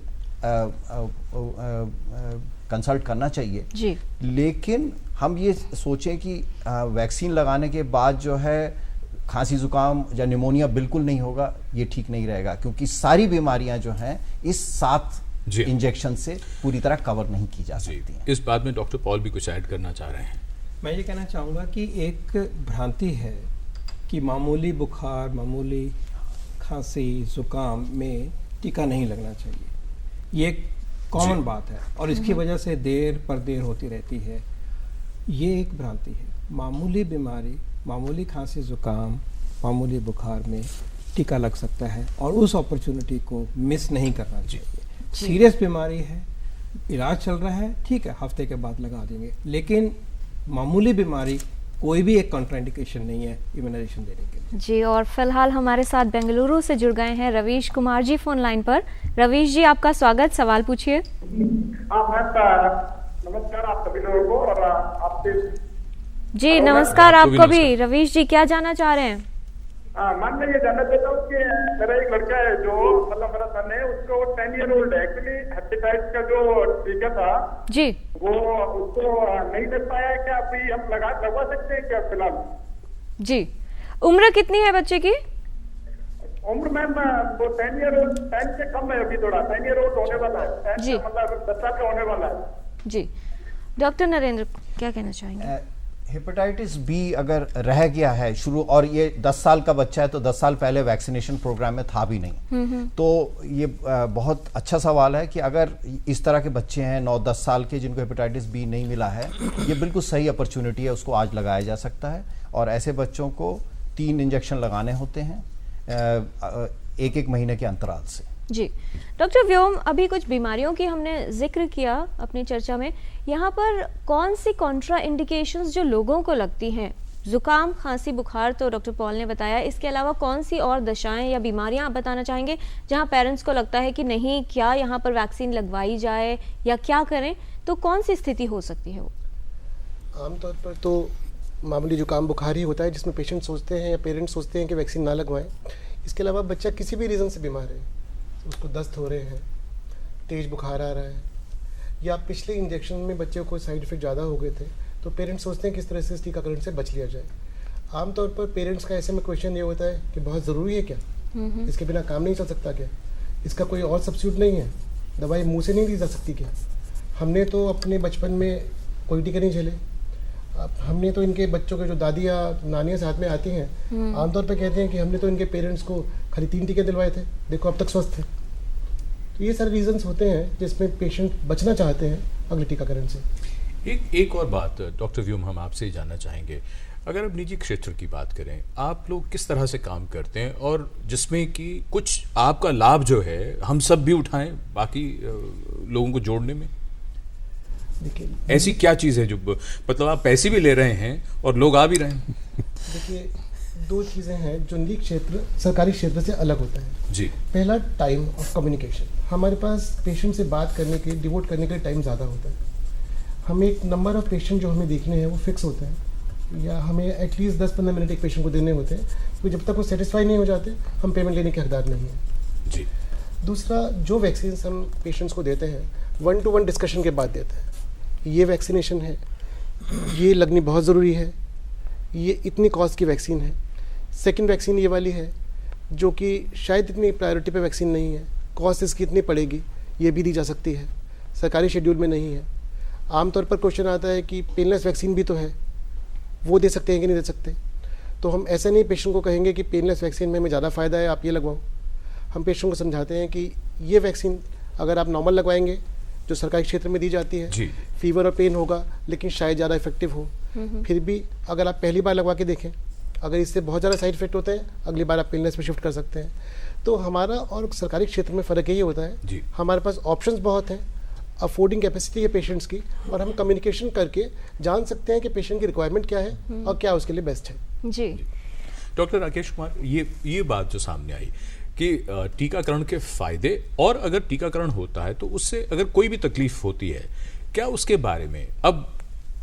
कंसल्ट करना चाहिए जी। लेकिन हम ये सोचें कि वैक्सीन लगाने के बाद जो है खांसी जुकाम या निमोनिया बिल्कुल नहीं होगा, ये ठीक नहीं रहेगा, क्योंकि सारी बीमारियां जो हैं इस 7 इंजेक्शन से पूरी तरह कवर नहीं की जा सकती हैं। इस बात में डॉक्टर पॉल भी कुछ ऐड करना चाह रहे हैं। मैं ये कहना चाहूँगा कि एक भ्रांति है कि मामूली बुखार, मामूली खांसी, जुकाम में टीका नहीं लगना चाहिए। ये कॉमन बात है और इसकी वजह से देर पर देर होती रहती है। ये एक भ्रांति है। मामूली बीमारी, मामूली खांसी, जुकाम, मामूली बुखार में टीका लग सकता है और उस अपॉर्चुनिटी को मिस नहीं करना चाहिए। सीरियस बीमारी है, इलाज चल रहा है, ठीक है, हफ्ते के बाद लगा देंगे, लेकिन मामूली बीमारी कोई भी एक कॉन्ट्राइंडिकेशन नहीं है इम्यूनाइजेशन देने के लिए जी। और फिलहाल हमारे साथ बेंगलुरु से जुड़ गए हैं रवीश कुमार जी फोन लाइन पर। रवीश जी, आपका स्वागत, सवाल पूछिए। नमस्कार आप सभी लोगों को और आपसे। जी नमस्कार आपको भी। रवीश जी क्या जानना चाह रहे हैं? मान मैं ये जानना चाहता हूँ कि मेरा एक लड़का है जो मतलब मेरा सन है, उसको 10 ईयर ओल्ड है। एक्चुअली हेपेटाइटिस का जो टीका था जी वो उसको नहीं लग पाया है। क्या अभी हम लगवा सकते हैं क्या फिलहाल? जी, उम्र कितनी है बच्चे की? उम्र मैम वो 10 ईयर ओल्ड, 10 से कम है अभी, थोड़ा 10 ईयर ओल्ड होने वाला है, 10 जी। मतलब 10 साल का होने वाला है। जी, डॉक्टर नरेंद्र क्या कहना चाहेंगे? हेपेटाइटिस बी अगर रह गया है शुरू, और ये 10 साल का बच्चा है तो 10 साल पहले वैक्सीनेशन प्रोग्राम में था भी नहीं, तो ये बहुत अच्छा सवाल है कि अगर इस तरह के बच्चे हैं 9-10 साल के जिनको हेपेटाइटिस बी नहीं मिला है, ये बिल्कुल सही अपॉर्चुनिटी है, उसको आज लगाया जा सकता है। और ऐसे बच्चों को 3 इंजेक्शन लगाने होते हैं 1-1 महीने के अंतराल से। जी, डॉक्टर व्योम, अभी कुछ बीमारियों की हमने जिक्र किया अपनी चर्चा में, यहाँ पर कौन सी कॉन्ट्रा इंडिकेशंस जो लोगों को लगती हैं? जुकाम, खांसी, बुखार तो डॉक्टर पॉल ने बताया, इसके अलावा कौन सी और दशाएं या बीमारियां आप बताना चाहेंगे जहां पेरेंट्स को लगता है कि नहीं, क्या यहाँ पर वैक्सीन लगवाई जाए या क्या करें, तो कौन सी स्थिति हो सकती है वो? आमतौर पर तो मामूली जुकाम बुखार ही होता है जिसमें पेशेंट सोचते हैं या पेरेंट्स सोचते हैं कि वैक्सीन ना लगवाएं। इसके अलावा बच्चा किसी भी रीज़न से बीमार है, उसको दस्त हो रहे हैं, तेज बुखार आ रहा है, या पिछले इंजेक्शन में बच्चे को साइड इफेक्ट ज़्यादा हो गए थे, तो पेरेंट्स सोचते हैं किस तरह से इस टीकाकरण से बच लिया जाए। आमतौर पर पेरेंट्स का ऐसे में क्वेश्चन ये होता है कि बहुत ज़रूरी है क्या, इसके बिना काम नहीं चल सकता क्या, इसका कोई और सब्स्टिट्यूट नहीं है, दवाई मुँह से नहीं ली जा सकती क्या? हमने तो अपने बचपन में कोई टीका नहीं झेले, हमने तो इनके बच्चों के जो दादी या नानियाँ साथ में आती हैं आमतौर पर कहते हैं कि हमने तो इनके पेरेंट्स को खाली 3 टीके दिलवाए थे, देखो अब तक स्वस्थ है। तो ये सारे रीजंस होते हैं जिसमें पेशेंट बचना चाहते हैं अगले टीकाकरण से। एक और बात डॉक्टर व्योम हम आपसे ही जानना चाहेंगे, अगर अब निजी क्षेत्र की बात करें, आप लोग किस तरह से काम करते हैं और जिसमें कि कुछ आपका लाभ जो है हम सब भी उठाएं बाकी लोगों को जोड़ने में? देखिए, ऐसी क्या चीज़ है जो मतलब आप पैसे भी ले रहे हैं और लोग आ भी रहे हैं? देखिए, 2 चीज़ें हैं जो निजी क्षेत्र सरकारी क्षेत्र से अलग होता है। जी, पहला टाइम ऑफ कम्युनिकेशन, हमारे पास पेशेंट से बात करने के, डिवोट करने के टाइम ज़्यादा होता है। हमें एक नंबर ऑफ पेशेंट जो हमें देखने हैं वो फिक्स होता है, या हमें एटलीस्ट 10-15 मिनट एक पेशेंट को देने होते हैं, क्योंकि जब तक वो सेटिस्फाई नहीं हो जाते हम पेमेंट लेने के हकदार नहीं हैं। जी। दूसरा, जो वैक्सीन हम पेशेंट्स को देते हैं 1-to-1 डिस्कशन के बाद देते हैं, ये वैक्सीनेशन है, ये लगनी बहुत ज़रूरी है, ये इतनी कॉस्ट की वैक्सीन है, सेकंड वैक्सीन ये वाली है जो कि शायद इतनी प्रायोरिटी पे वैक्सीन नहीं है, कॉस्ट इसकी इतनी पड़ेगी, ये भी दी जा सकती है, सरकारी शेड्यूल में नहीं है। आमतौर पर क्वेश्चन आता है कि पेनलेस वैक्सीन भी तो है, वो दे सकते हैं कि नहीं दे सकते। तो हम ऐसे नहीं पेशेंट को कहेंगे कि पेनलेस वैक्सीन में हमें ज़्यादा फ़ायदा है, आप ये लगवाओ। हम पेशेंट को समझाते हैं कि ये वैक्सीन अगर आप नॉर्मल लगवाएंगे जो सरकारी क्षेत्र में दी जाती है, फीवर और पेन होगा लेकिन शायद ज़्यादा इफेक्टिव हो। फिर भी अगर आप पहली बार लगवा के देखें, अगर इससे बहुत ज़्यादा साइड इफेक्ट होते हैं, अगली बार आप पेनलेस में शिफ्ट कर सकते हैं। तो हमारा और सरकारी क्षेत्र में फ़र्क यही होता है, हमारे पास ऑप्शंस बहुत हैं, अफोर्डिंग कैपेसिटी है पेशेंट्स की, और हम कम्युनिकेशन करके जान सकते हैं कि पेशेंट की रिक्वायरमेंट क्या है और क्या उसके लिए बेस्ट है। जी, डॉक्टर राकेश कुमार, ये बात जो सामने आई कि टीकाकरण के फायदे, और अगर टीकाकरण होता है तो उससे अगर कोई भी तकलीफ होती है, क्या उसके बारे में अब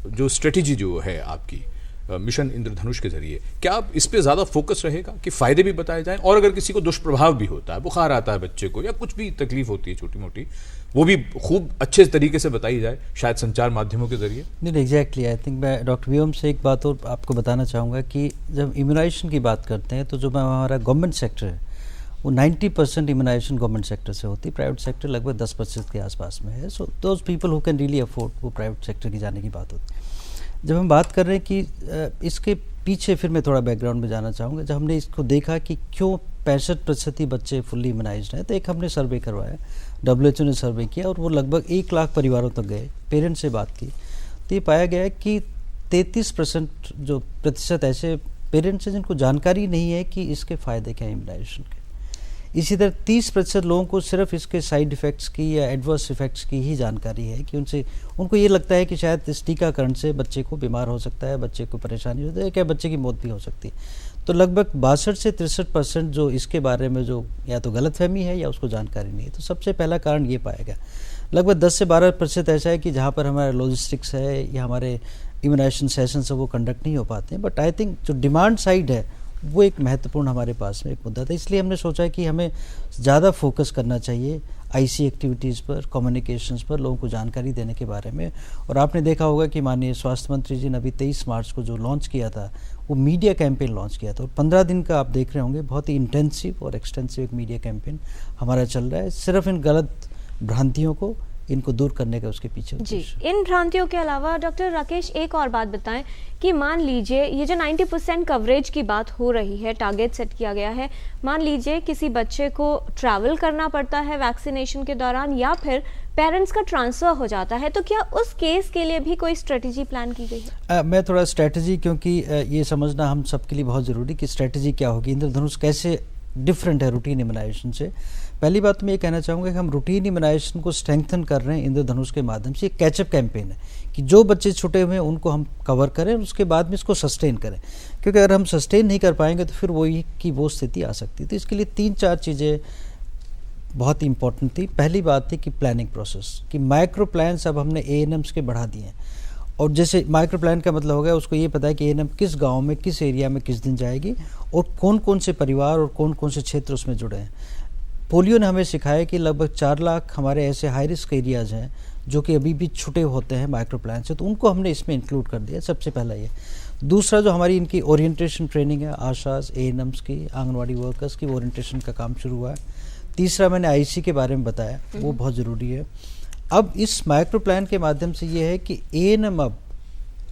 जो स्ट्रेटेजी जो है आपकी मिशन इंद्रधनुष के जरिए, क्या आप इस पे ज्यादा फोकस रहेगा कि फायदे भी बताए जाएं, और अगर किसी को दुष्प्रभाव भी होता है, बुखार आता है बच्चे को या कुछ भी तकलीफ होती है छोटी मोटी, वो भी खूब अच्छे तरीके से बताई जाए, शायद संचार माध्यमों के जरिए? नहीं, एग्जैक्टली, आई थिंक मैं डॉक्टर व्योम से एक बात और आपको बताना चाहूँगा कि जब इम्यूनाइजेशन की बात करते हैं तो जो हमारा गवर्नमेंट सेक्टर है वो 90% इम्यूनाइजेशन गवर्नमेंट सेक्टर से होती है, प्राइवेट सेक्टर लगभग 10% के आसपास में है। So those people who can really afford, वो प्राइवेट सेक्टर की जाने की बात होती है। जब हम बात कर रहे हैं कि इसके पीछे, फिर मैं थोड़ा बैकग्राउंड में जाना चाहूँगा, जब हमने इसको देखा कि क्यों 65% ही बच्चे फुल्ली इम्यूनाइज्ड हैं, तो एक हमने सर्वे करवाया, WHO ने सर्वे किया और वो लगभग 1 लाख परिवारों तक गए, पेरेंट्स से बात की, तो ये पाया गया कि 33% जो प्रतिशत ऐसे पेरेंट्स हैं जिनको जानकारी नहीं है कि इसके फ़ायदे क्या हैं इम्यूनाइजेशन के। इसी तरह 30% लोगों को सिर्फ इसके साइड इफ़ेक्ट्स की या एडवर्स इफ़ेक्ट्स की ही जानकारी है, कि उनको ये लगता है कि शायद इस टीकाकरण से बच्चे को बीमार हो सकता है, बच्चे को परेशानी हो सकती है, क्या बच्चे की मौत भी हो सकती है। तो लगभग 62 से 63% जो इसके बारे में जो या तो गलतफहमी है या उसको जानकारी नहीं है। तो सबसे पहला कारण ये पाया गया। लगभग 10 से 12% ऐसा है कि जहाँ पर हमारे लॉजिस्टिक्स है या हमारे इम्यूनाइजेशन सेशंस है वो कंडक्ट नहीं हो पाते हैं। बट आई थिंक जो डिमांड साइड है वो एक महत्वपूर्ण हमारे पास में एक मुद्दा था। इसलिए हमने सोचा कि हमें ज़्यादा फोकस करना चाहिए आईसी एक्टिविटीज़ पर, कम्युनिकेशंस पर, लोगों को जानकारी देने के बारे में। और आपने देखा होगा कि माननीय स्वास्थ्य मंत्री जी ने अभी 23 मार्च को जो लॉन्च किया था, वो मीडिया कैंपेन लॉन्च किया था, और 15 दिन का आप देख रहे होंगे बहुत ही इंटेंसिव और एक्सटेंसिव एक मीडिया कैंपेन हमारा चल रहा है, सिर्फ इन गलत भ्रांतियों को इनको दूर करने का उसके पीछे जी। इन भ्रांतियों के अलावा डॉक्टर राकेश एक और बात बताएं कि मान लीजिए ये जो 90% कवरेज की बात हो रही है, टारगेट सेट किया गया है, मान लीजिए किसी बच्चे को ट्रैवल करना पड़ता है वैक्सीनेशन के दौरान या फिर पेरेंट्स का ट्रांसफर हो जाता है, तो क्या उस केस के लिए भी कोई स्ट्रेटजी प्लान की गई है? मैं थोड़ा स्ट्रेटजी, क्योंकि ये समझना हम सबके लिए बहुत ज़रूरी कि स्ट्रेटजी क्या होगी, इंद्रधनुष कैसे डिफरेंट है रूटीन इम्यूनाइजेशन से। पहली बात तो मैं ये कहना चाहूँगा कि हम रूटीन इम्यूनाइजेशन को स्ट्रेंथन कर रहे हैं इंद्रधनुष के माध्यम से। एक कैचअप कैंपेन है कि जो बच्चे छूटे हुए हैं उनको हम कवर करें, उसके बाद में इसको सस्टेन करें, क्योंकि अगर हम सस्टेन नहीं कर पाएंगे तो फिर वही की वो स्थिति आ सकती है। तो इसके लिए 3-4 चीज़ें बहुत इंपॉर्टेंट थी। पहली बात थी कि प्लानिंग प्रोसेस, कि माइक्रो प्लान्स अब हमने ANMs के बढ़ा दिए हैं। और जैसे माइक्रो प्लान का मतलब हो गया, उसको ये पता है कि ANM किस गांव में, किस एरिया में किस दिन जाएगी और कौन कौन से परिवार और कौन कौन से क्षेत्र उसमें जुड़े हैं। पोलियो ने हमें सिखाया कि लगभग 4 लाख हमारे ऐसे हाई रिस्क एरियाज़ हैं जो कि अभी भी छुटे होते हैं माइक्रो प्लान से, तो उनको हमने इसमें इंक्लूड कर दिया। सबसे पहला ये। दूसरा, जो हमारी इनकी ओरिएंटेशन ट्रेनिंग है, आशाज, ANMs की, आंगनवाड़ी वर्कर्स की ओरिएंटेशन का काम शुरू हुआ है। तीसरा, मैंने IC के बारे में बताया, वो बहुत ज़रूरी है। अब इस माइक्रो प्लान के माध्यम से ये है कि ANM अब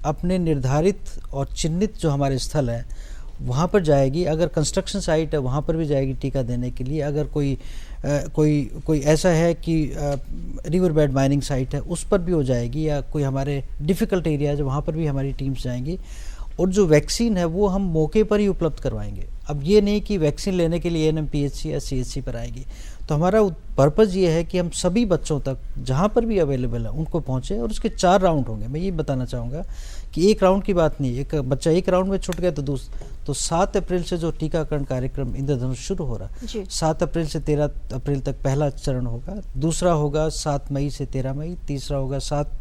अपने निर्धारित और चिन्हित जो हमारे स्थल हैं वहाँ पर जाएगी। अगर कंस्ट्रक्शन साइट है वहाँ पर भी जाएगी टीका देने के लिए। अगर कोई ऐसा है कि रिवर बेड माइनिंग साइट है उस पर भी हो जाएगी, या कोई हमारे डिफ़िकल्ट एरियाज वहाँ पर भी हमारी टीम्स जाएंगी। और जो वैक्सीन है वो हम मौके पर ही उपलब्ध करवाएंगे। अब ये नहीं कि वैक्सीन लेने के लिए ANM PHC या CHC पर आएगी। तो हमारा पर्पज़ ये है कि हम सभी बच्चों तक जहाँ पर भी अवेलेबल है उनको पहुँचे, और उसके 4 राउंड होंगे। मैं ये बताना चाहूँगा कि एक राउंड की बात नहीं है, एक बच्चा एक राउंड में छूट गया तो 7 अप्रैल से जो टीकाकरण कार्यक्रम इंद्रधनुष शुरू हो रहा है, 7 अप्रैल से 13 अप्रैल तक पहला चरण होगा, दूसरा होगा 7 मई से 13 मई, तीसरा होगा 7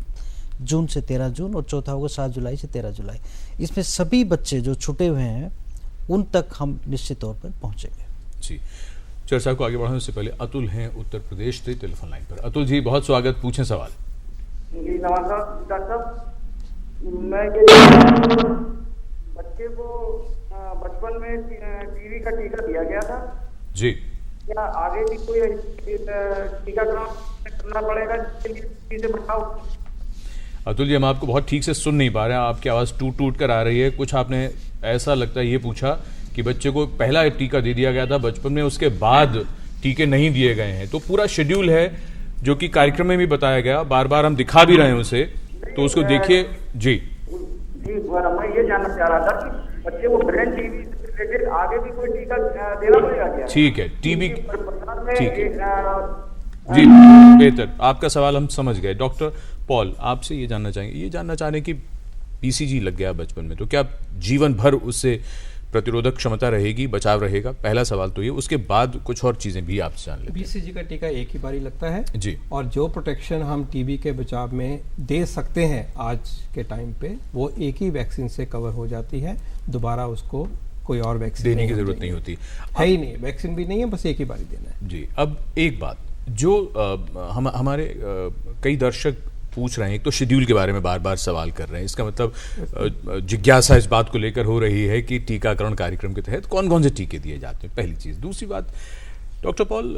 जून से 13 जून और चौथा होगा 7 जुलाई से 13 जुलाई। इसमें सभी बच्चे जो छूटे हुए हैं उन तक हम निश्चित तौर पर पहुँचेंगे। जी, चर्चा को आगे बढ़ाने से पहले अतुल हैं उत्तर प्रदेश से टेलीफोन लाइन पर। अतुल जी, बहुत स्वागत, पूछें सवाल। जी नमस्कार डॉक्टर साहब, मैं बच्चे को बचपन में टीबी का टीका दिया गया था जी, क्या आगे भी कोई टीकाकरण करना पड़ेगा जिसके लिए से बचाओ? अतुल जी, हम आपको बहुत ठीक से सुन नहीं पा रहे हैं, आपकी आवाज़ टूट कर आ रही है। कुछ आपने ऐसा लगता है ये पूछा कि बच्चे को पहला टीका दे दिया गया था बचपन में, उसके बाद टीके नहीं दिए गए हैं। तो पूरा शेड्यूल है जो कि कार्यक्रम में भी बताया गया, बार बार हम दिखा भी रहे हैं उसे, तो उसको देखिए। जी जी, मैं ये जानना चाह रहा था कि बच्चे को ब्रेन टीबी से रिलेटेड आगे भी कोई टीका देना पड़ेगा क्या? ठीक है, टीबी ठीक है जी, बेहतर, आपका सवाल हम समझ गए। डॉक्टर पॉल, आपसे ये जानना चाह रहे हैं कि BCG लग गया बचपन में, तो क्या जीवन भर उससे प्रतिरोधक क्षमता रहेगी, बचाव रहेगा? पहला सवाल तो ये, उसके बाद कुछ और चीजें भी आपसे जान लेते हैं। BCG का टीका एक ही बारी लगता है जी, और जो प्रोटेक्शन हम टीबी के बचाव में दे सकते हैं आज के टाइम पे, वो एक ही वैक्सीन से कवर हो जाती है। दोबारा उसको कोई और वैक्सीन देने की जरूरत नहीं होती है ही नहीं, वैक्सीन भी नहीं है, बस एक ही बारी देना है। जी, अब एक बात जो हमारे कई दर्शक पूछ रहे हैं, एक तो शेड्यूल के बारे में बार बार सवाल कर रहे हैं, इसका मतलब जिज्ञासा इस बात को लेकर हो रही है कि टीकाकरण कार्यक्रम के तहत कौन कौन से टीके दिए जाते हैं, पहली चीज़। दूसरी बात, डॉक्टर पॉल,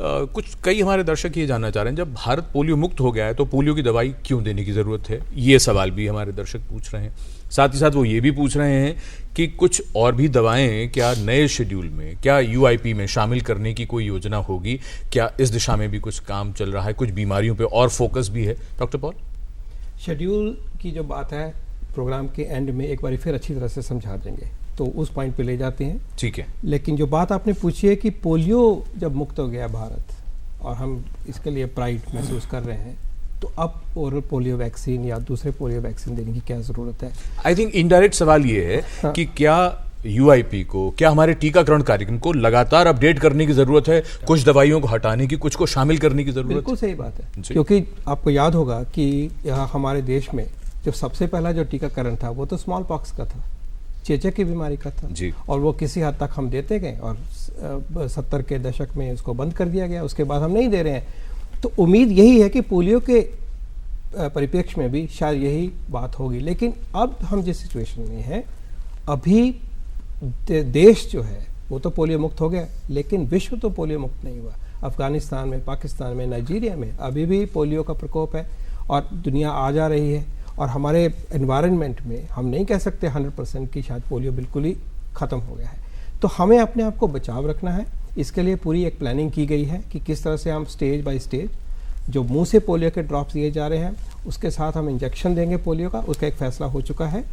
कई हमारे दर्शक ये जानना चाह रहे हैं, जब भारत पोलियो मुक्त हो गया है तो पोलियो की दवाई क्यों देने की ज़रूरत है? ये सवाल भी हमारे दर्शक पूछ रहे हैं। साथ ही साथ वो ये भी पूछ रहे हैं कि कुछ और भी दवाएं क्या नए शेड्यूल में, क्या UIP में शामिल करने की कोई योजना होगी? क्या इस दिशा में भी कुछ काम चल रहा है? कुछ बीमारियों पे और फोकस भी है? डॉक्टर पॉल, शेड्यूल की जो बात है प्रोग्राम के एंड में एक बार फिर अच्छी तरह से समझा देंगे, तो उस पॉइंट पे ले जाते हैं। ठीक है, लेकिन जो बात आपने पूछी है कि पोलियो जब मुक्त हो गया भारत और हम इसके लिए प्राइड महसूस कर रहे हैं, तो अब ओरल पोलियो वैक्सीन या दूसरे पोलियो वैक्सीन देने की क्या ज़रूरत है? आई थिंक इनडायरेक्ट सवाल ये है कि क्या UIP को, क्या हमारे टीकाकरण कार्यक्रम को लगातार अपडेट करने की जरूरत है? कुछ दवाइयों को हटाने की, कुछ को शामिल करने की जरूरत है? बिल्कुल सही बात है, क्योंकि आपको याद होगा कि यहाँ हमारे देश में जब सबसे पहला जो टीकाकरण था वो तो स्मॉल पॉक्स का था, चेचक की बीमारी का था जी। और वो किसी हद तक हम देते गए और 70 के दशक में उसको बंद कर दिया गया, उसके बाद हम नहीं दे रहे हैं। तो उम्मीद यही है कि पोलियो के परिप्रेक्ष्य में भी शायद यही बात होगी। लेकिन अब हम जिस सिचुएशन में हैं, अभी देश जो है वो तो पोलियो मुक्त हो गया, लेकिन विश्व तो पोलियो मुक्त नहीं हुआ। अफगानिस्तान में, पाकिस्तान में, नाइजीरिया में अभी भी पोलियो का प्रकोप है और दुनिया आ जा रही है। और हमारे एनवायरनमेंट में हम नहीं कह सकते 100% कि शायद पोलियो बिल्कुल ही ख़त्म हो गया है। तो हमें अपने आप को बचाव रखना है। इसके लिए पूरी एक प्लानिंग की गई है कि किस तरह से हम स्टेज बाय स्टेज जो मुंह से पोलियो के ड्रॉप्स दिए जा रहे हैं, उसके साथ हम इंजेक्शन देंगे पोलियो का, उसका एक फैसला हो चुका है।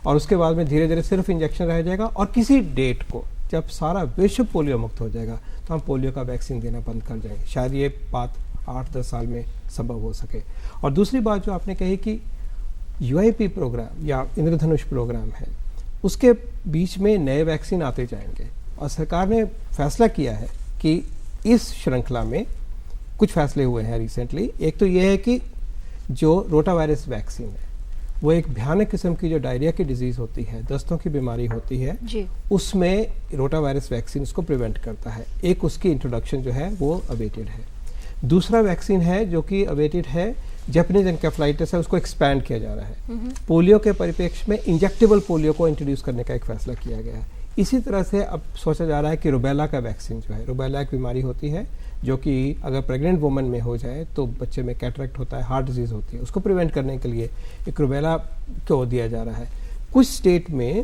और उसके बाद में धीरे धीरे सिर्फ इंजेक्शन रह जाएगा और किसी डेट को जब सारा विश्व पोलियो मुक्त हो जाएगा तो हम पोलियो का वैक्सीन देना बंद कर जाएंगे। शायद ये बात 8-10 साल में संभव हो सके। और दूसरी बात जो आपने कही कि UIP प्रोग्राम या इंद्रधनुष प्रोग्राम है, उसके बीच में नए वैक्सीन आते जाएंगे और सरकार ने फैसला किया है कि इस श्रृंखला में कुछ फैसले हुए हैं रिसेंटली। एक तो ये है कि जो रोटा वायरस वैक्सीन है वो एक भयानक किस्म की जो डायरिया की डिजीज़ होती है, दस्तों की बीमारी होती है जी। उसमें रोटा वायरस वैक्सीन उसको प्रिवेंट करता है। एक उसकी इंट्रोडक्शन जो है वो अवेटेड है। दूसरा वैक्सीन है जो कि अवेटेड है, जैपनीज एनकेफेलाइटिस है, उसको एक्सपैंड किया जा रहा है। पोलियो के परिप्रेक्ष्य में इंजेक्टेबल पोलियो को इंट्रोड्यूस करने का एक फैसला किया गया है। इसी तरह से अब सोचा जा रहा है कि रुबेला का वैक्सीन जो है, रुबेला एक बीमारी होती है जो कि अगर प्रेग्नेंट वुमन में हो जाए तो बच्चे में कैटरेक्ट होता है, हार्ट डिजीज़ होती है, उसको प्रिवेंट करने के लिए एक रुबेला को दिया जा रहा है। कुछ स्टेट में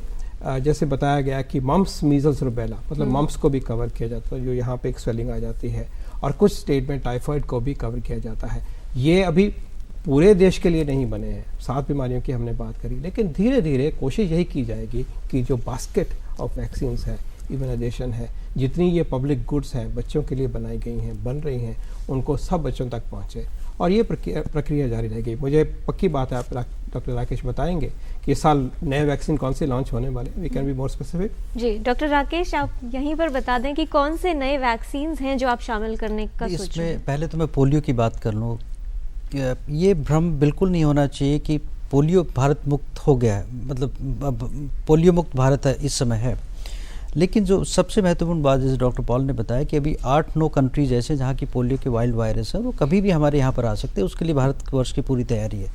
जैसे बताया गया कि मम्प्स, मीजल्स, रुबेला मतलब मम्प्स को भी कवर किया जाता है, जो यहाँ पे एक स्वेलिंग आ जाती है। और कुछ स्टेट में टाइफाइड को भी कवर किया जाता है। ये अभी पूरे देश के लिए नहीं बने हैं, 7 बीमारियों की हमने बात करी, लेकिन धीरे धीरे कोशिश यही की जाएगी कि जो बास्केट ऑफ वैक्सीन्स है, इम्यूनाइजेशन है, जितनी ये पब्लिक गुड्स हैं बच्चों के लिए बनाई गई हैं, बन रही हैं, उनको सब बच्चों तक पहुँचे और ये प्रक्रिया जारी रहेगी। मुझे पक्की बात है, आप डॉक्टर राकेश बताएंगे कि इस साल नए वैक्सीन कौन से लॉन्च होने वाले हैं। We can be more specific. जी डॉक्टर राकेश, आप यहीं पर बता दें कि कौन से नए वैक्सीन हैं जो आप शामिल करने का सोच रहे हैं। पहले तो मैं पोलियो की बात कर लूँ। ये भ्रम बिल्कुल नहीं होना चाहिए कि पोलियो भारत मुक्त हो गया है, मतलब अब पोलियो मुक्त भारत है इस समय है। लेकिन जो सबसे महत्वपूर्ण बात जैसे डॉक्टर पॉल ने बताया कि अभी 8-9 कंट्रीज ऐसे जहाँ की पोलियो के वाइल्ड वायरस है, वो कभी भी हमारे यहाँ पर आ सकते हैं, उसके लिए भारतवर्ष की पूरी तैयारी है।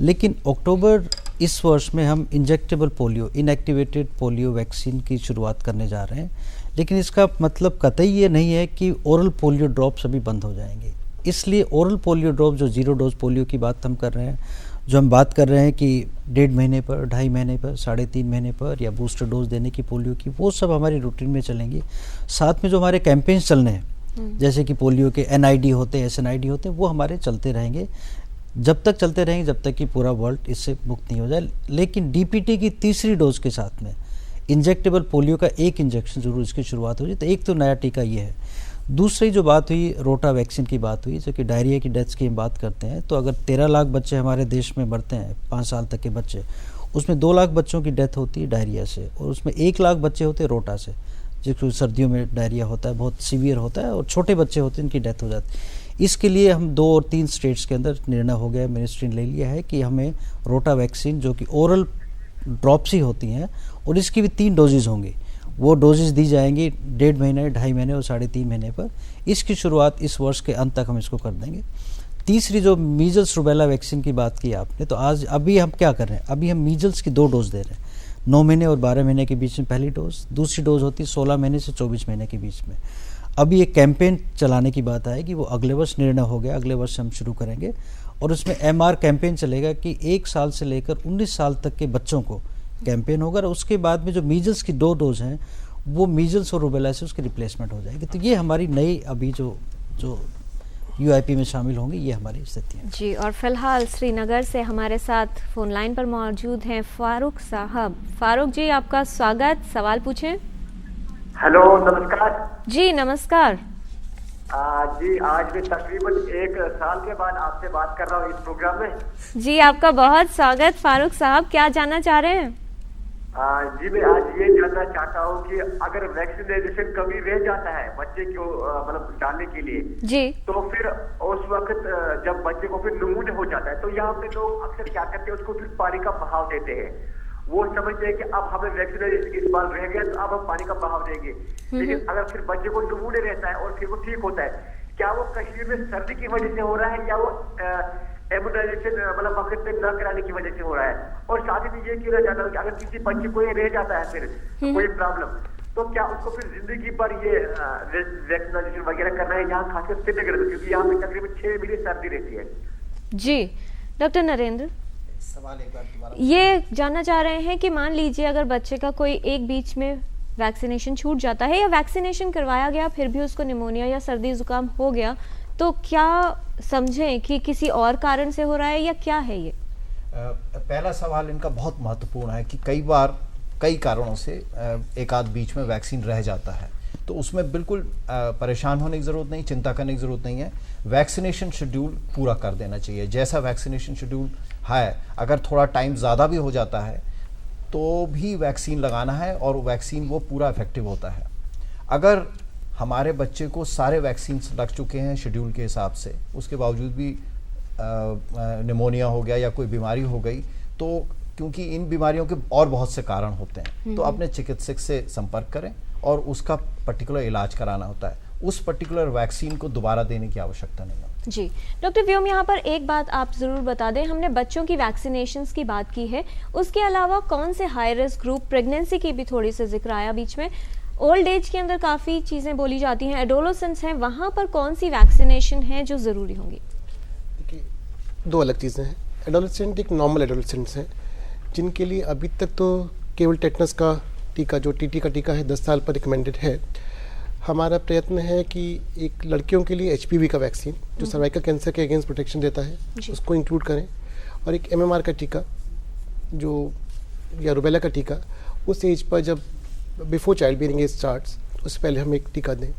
लेकिन अक्टूबर इस वर्ष में हम injectable polio, inactivated polio vaccine की शुरुआत करने जा रहे हैं। लेकिन इसका मतलब कतई ये नहीं है कि ओरल पोलियो ड्रॉप्स अभी बंद हो जाएंगे। इसलिए ओरल पोलियो ड्रॉप जो 0 डोज पोलियो की बात हम कर रहे हैं, जो हम बात कर रहे हैं कि 1.5 महीने पर, 2.5 महीने पर, 3.5 महीने पर या बूस्टर डोज देने की पोलियो की, वो सब हमारी रूटीन में चलेंगी। साथ में जो हमारे कैंपेन्स चलने हैं, जैसे कि पोलियो के NID होते हैं, SNID होते हैं, वो हमारे चलते रहेंगे, जब तक चलते रहेंगे जब तक कि पूरा वर्ल्ड इससे मुक्त नहीं हो जाए। लेकिन DPT की 3री डोज के साथ में इंजेक्टेबल पोलियो का 1 इंजेक्शन जरूर इसकी शुरुआत हो जाए। तो एक तो नया टीका ये है। दूसरी जो बात हुई, रोटा वैक्सीन की बात हुई, जो कि डायरिया की डेथ्स की हम बात करते हैं, तो अगर 13 लाख बच्चे हमारे देश में मरते हैं 5 साल तक के बच्चे, उसमें 2 लाख बच्चों की डेथ होती है डायरिया से और उसमें 1 लाख बच्चे होते हैं रोटा से, जिसको सर्दियों में डायरिया होता है, बहुत सीवियर होता है और छोटे बच्चे होते हैं, इनकी डेथ हो जाती है। इसके लिए हम 2 और 3 स्टेट्स के अंदर निर्णय हो गया, मिनिस्ट्री ने ले लिया है कि हमें रोटा वैक्सीन जो कि ओरल ड्रॉप्स ही होती हैं और इसकी भी 3 डोजेज होंगी, वो डोजेज दी जाएंगी 1.5 महीने, 2.5 महीने और 3.5 महीने पर। इसकी शुरुआत इस वर्ष के अंत तक हम इसको कर देंगे। तीसरी जो मीजल्स रुबेला वैक्सीन की बात की आपने, तो आज अभी हम क्या कर रहे हैं, अभी हम मीजल्स की 2 डोज दे रहे हैं। 9 महीने और 12 महीने के बीच में पहली डोज, दूसरी डोज होती है 16 महीने से 24 महीने के बीच में। अभी एक कैंपेन चलाने की बात आएगी, वो अगले वर्ष निर्णय हो गया, अगले वर्ष हम शुरू करेंगे और उसमें MR कैंपेन चलेगा कि 1 साल से लेकर 19 साल तक के बच्चों को कैंपेन होगा और उसके बाद में जो मीजल्स की 2 डोज हैं वो मीजल्स और रुबेला से उसकी रिप्लेसमेंट हो जाएगी। तो ये हमारी नई अभी जो UIP में शामिल होंगी, ये हमारी स्थिति है जी। और फिलहाल श्रीनगर से हमारे साथ फोन लाइन पर मौजूद हैं फारूक साहब। फारूक जी, आपका स्वागत, सवाल पूछें। हेलो, नमस्कार जी। नमस्कार जी। आज मैं तकरीबन 1 साल के बाद आपसे बात कर रहा हूँ इस प्रोग्राम में। जी, आपका बहुत स्वागत फारूक साहब, क्या जानना चाह रहे हैं? जी, मैं आज ये जानना चाहता हूँ कि अगर वैक्सीनेशन कभी रह जाता है बच्चे को मतलब डालने के लिए जी, तो फिर उस वक्त जब बच्चे को फिर निमोनिया हो जाता है तो यहाँ पे लोग अक्सर क्या करते हैं, उसको फिर पानी का बहाव देते हैं वो समझते हैं कि अब हमें वैक्सीन इस बार रह गया तो अब हम पानी का बहाव देंगे। लेकिन अगर फिर बच्चे को नमूने रहता है और फिर वो ठीक होता है, क्या वो कश्मीर में सर्दी की वजह से हो रहा है या वो इम्यूनाइजेशन मतलब वक्त पे न कराने की वजह से हो रहा है? और साथ ही में ये कहना चाहता हूँ कि अगर किसी बच्चे को ये रह जाता है फिर कोई प्रॉब्लम, तो क्या उसको फिर जिंदगी भर ये वैक्सीनेशन वगैरह करना है? यहाँ खासकर श्रीनगर में, क्योंकि यहाँ पे तकरीबन 6 महीने सर्दी रहती है। जी डॉक्टर नरेंद्र, सवाल एक बार दोबारा ये जानना चाह रहे हैं कि मान लीजिए अगर बच्चे का कोई एक बीच में वैक्सीनेशन छूट जाता है या वैक्सीनेशन करवाया गया फिर भी उसको निमोनिया या सर्दी जुकाम हो गया, तो क्या समझें कि किसी और कारण से हो रहा है या क्या है ये? पहला सवाल इनका बहुत महत्वपूर्ण है कि कई बार कई कारणों से एक आध बीच में वैक्सीन रह जाता है, तो उसमें बिल्कुल परेशान होने की ज़रूरत नहीं, चिंता करने की ज़रूरत नहीं है। वैक्सीनेशन शेड्यूल पूरा कर देना चाहिए। जैसा वैक्सीनेशन शेड्यूल है, अगर थोड़ा टाइम ज़्यादा भी हो जाता है तो भी वैक्सीन लगाना है और वैक्सीन वो पूरा इफेक्टिव होता है। अगर हमारे बच्चे को सारे वैक्सीन लग चुके हैं शेड्यूल के हिसाब से, उसके बावजूद भी निमोनिया हो गया या कोई बीमारी हो गई, तो क्योंकि इन बीमारियों के और बहुत से कारण होते हैं, तो अपने चिकित्सक से संपर्क करें और उसका पर्टिकुलर इलाज कराना होता है। उस पर्टिकुलर वैक्सीन को दोबारा देने की आवश्यकता नहीं है। जी डॉक्टर व्योम, यहाँ पर एक बात आप ज़रूर बता दें, हमने बच्चों की वैक्सीनेशंस की बात की है, उसके अलावा कौन से हाई रिस्क ग्रुप, प्रेगनेंसी की भी थोड़ी सी जिक्र आया बीच में, ओल्ड एज के अंदर काफ़ी चीज़ें बोली जाती हैं, एडोलेसेंस हैं, वहाँ पर कौन सी वैक्सीनेशन है जो ज़रूरी होंगी? देखिए, दो अलग चीज़ें हैं। एडोलेसेंट एक नॉर्मल एडोलेसेंट्स हैं जिनके लिए अभी तक तो केवल टेटनस का टीका, जो टीटी का टीका है, 10 साल पर रिकमेंडेड है। हमारा प्रयत्न है कि एक लड़कियों के लिए HPV का वैक्सीन जो सर्वाइकल कैंसर के अगेंस्ट प्रोटेक्शन देता है उसको इंक्लूड करें, और एक MMR का टीका जो या रुबेला का टीका उस एज पर जब before child bearing age starts उससे पहले हम एक टीका दें।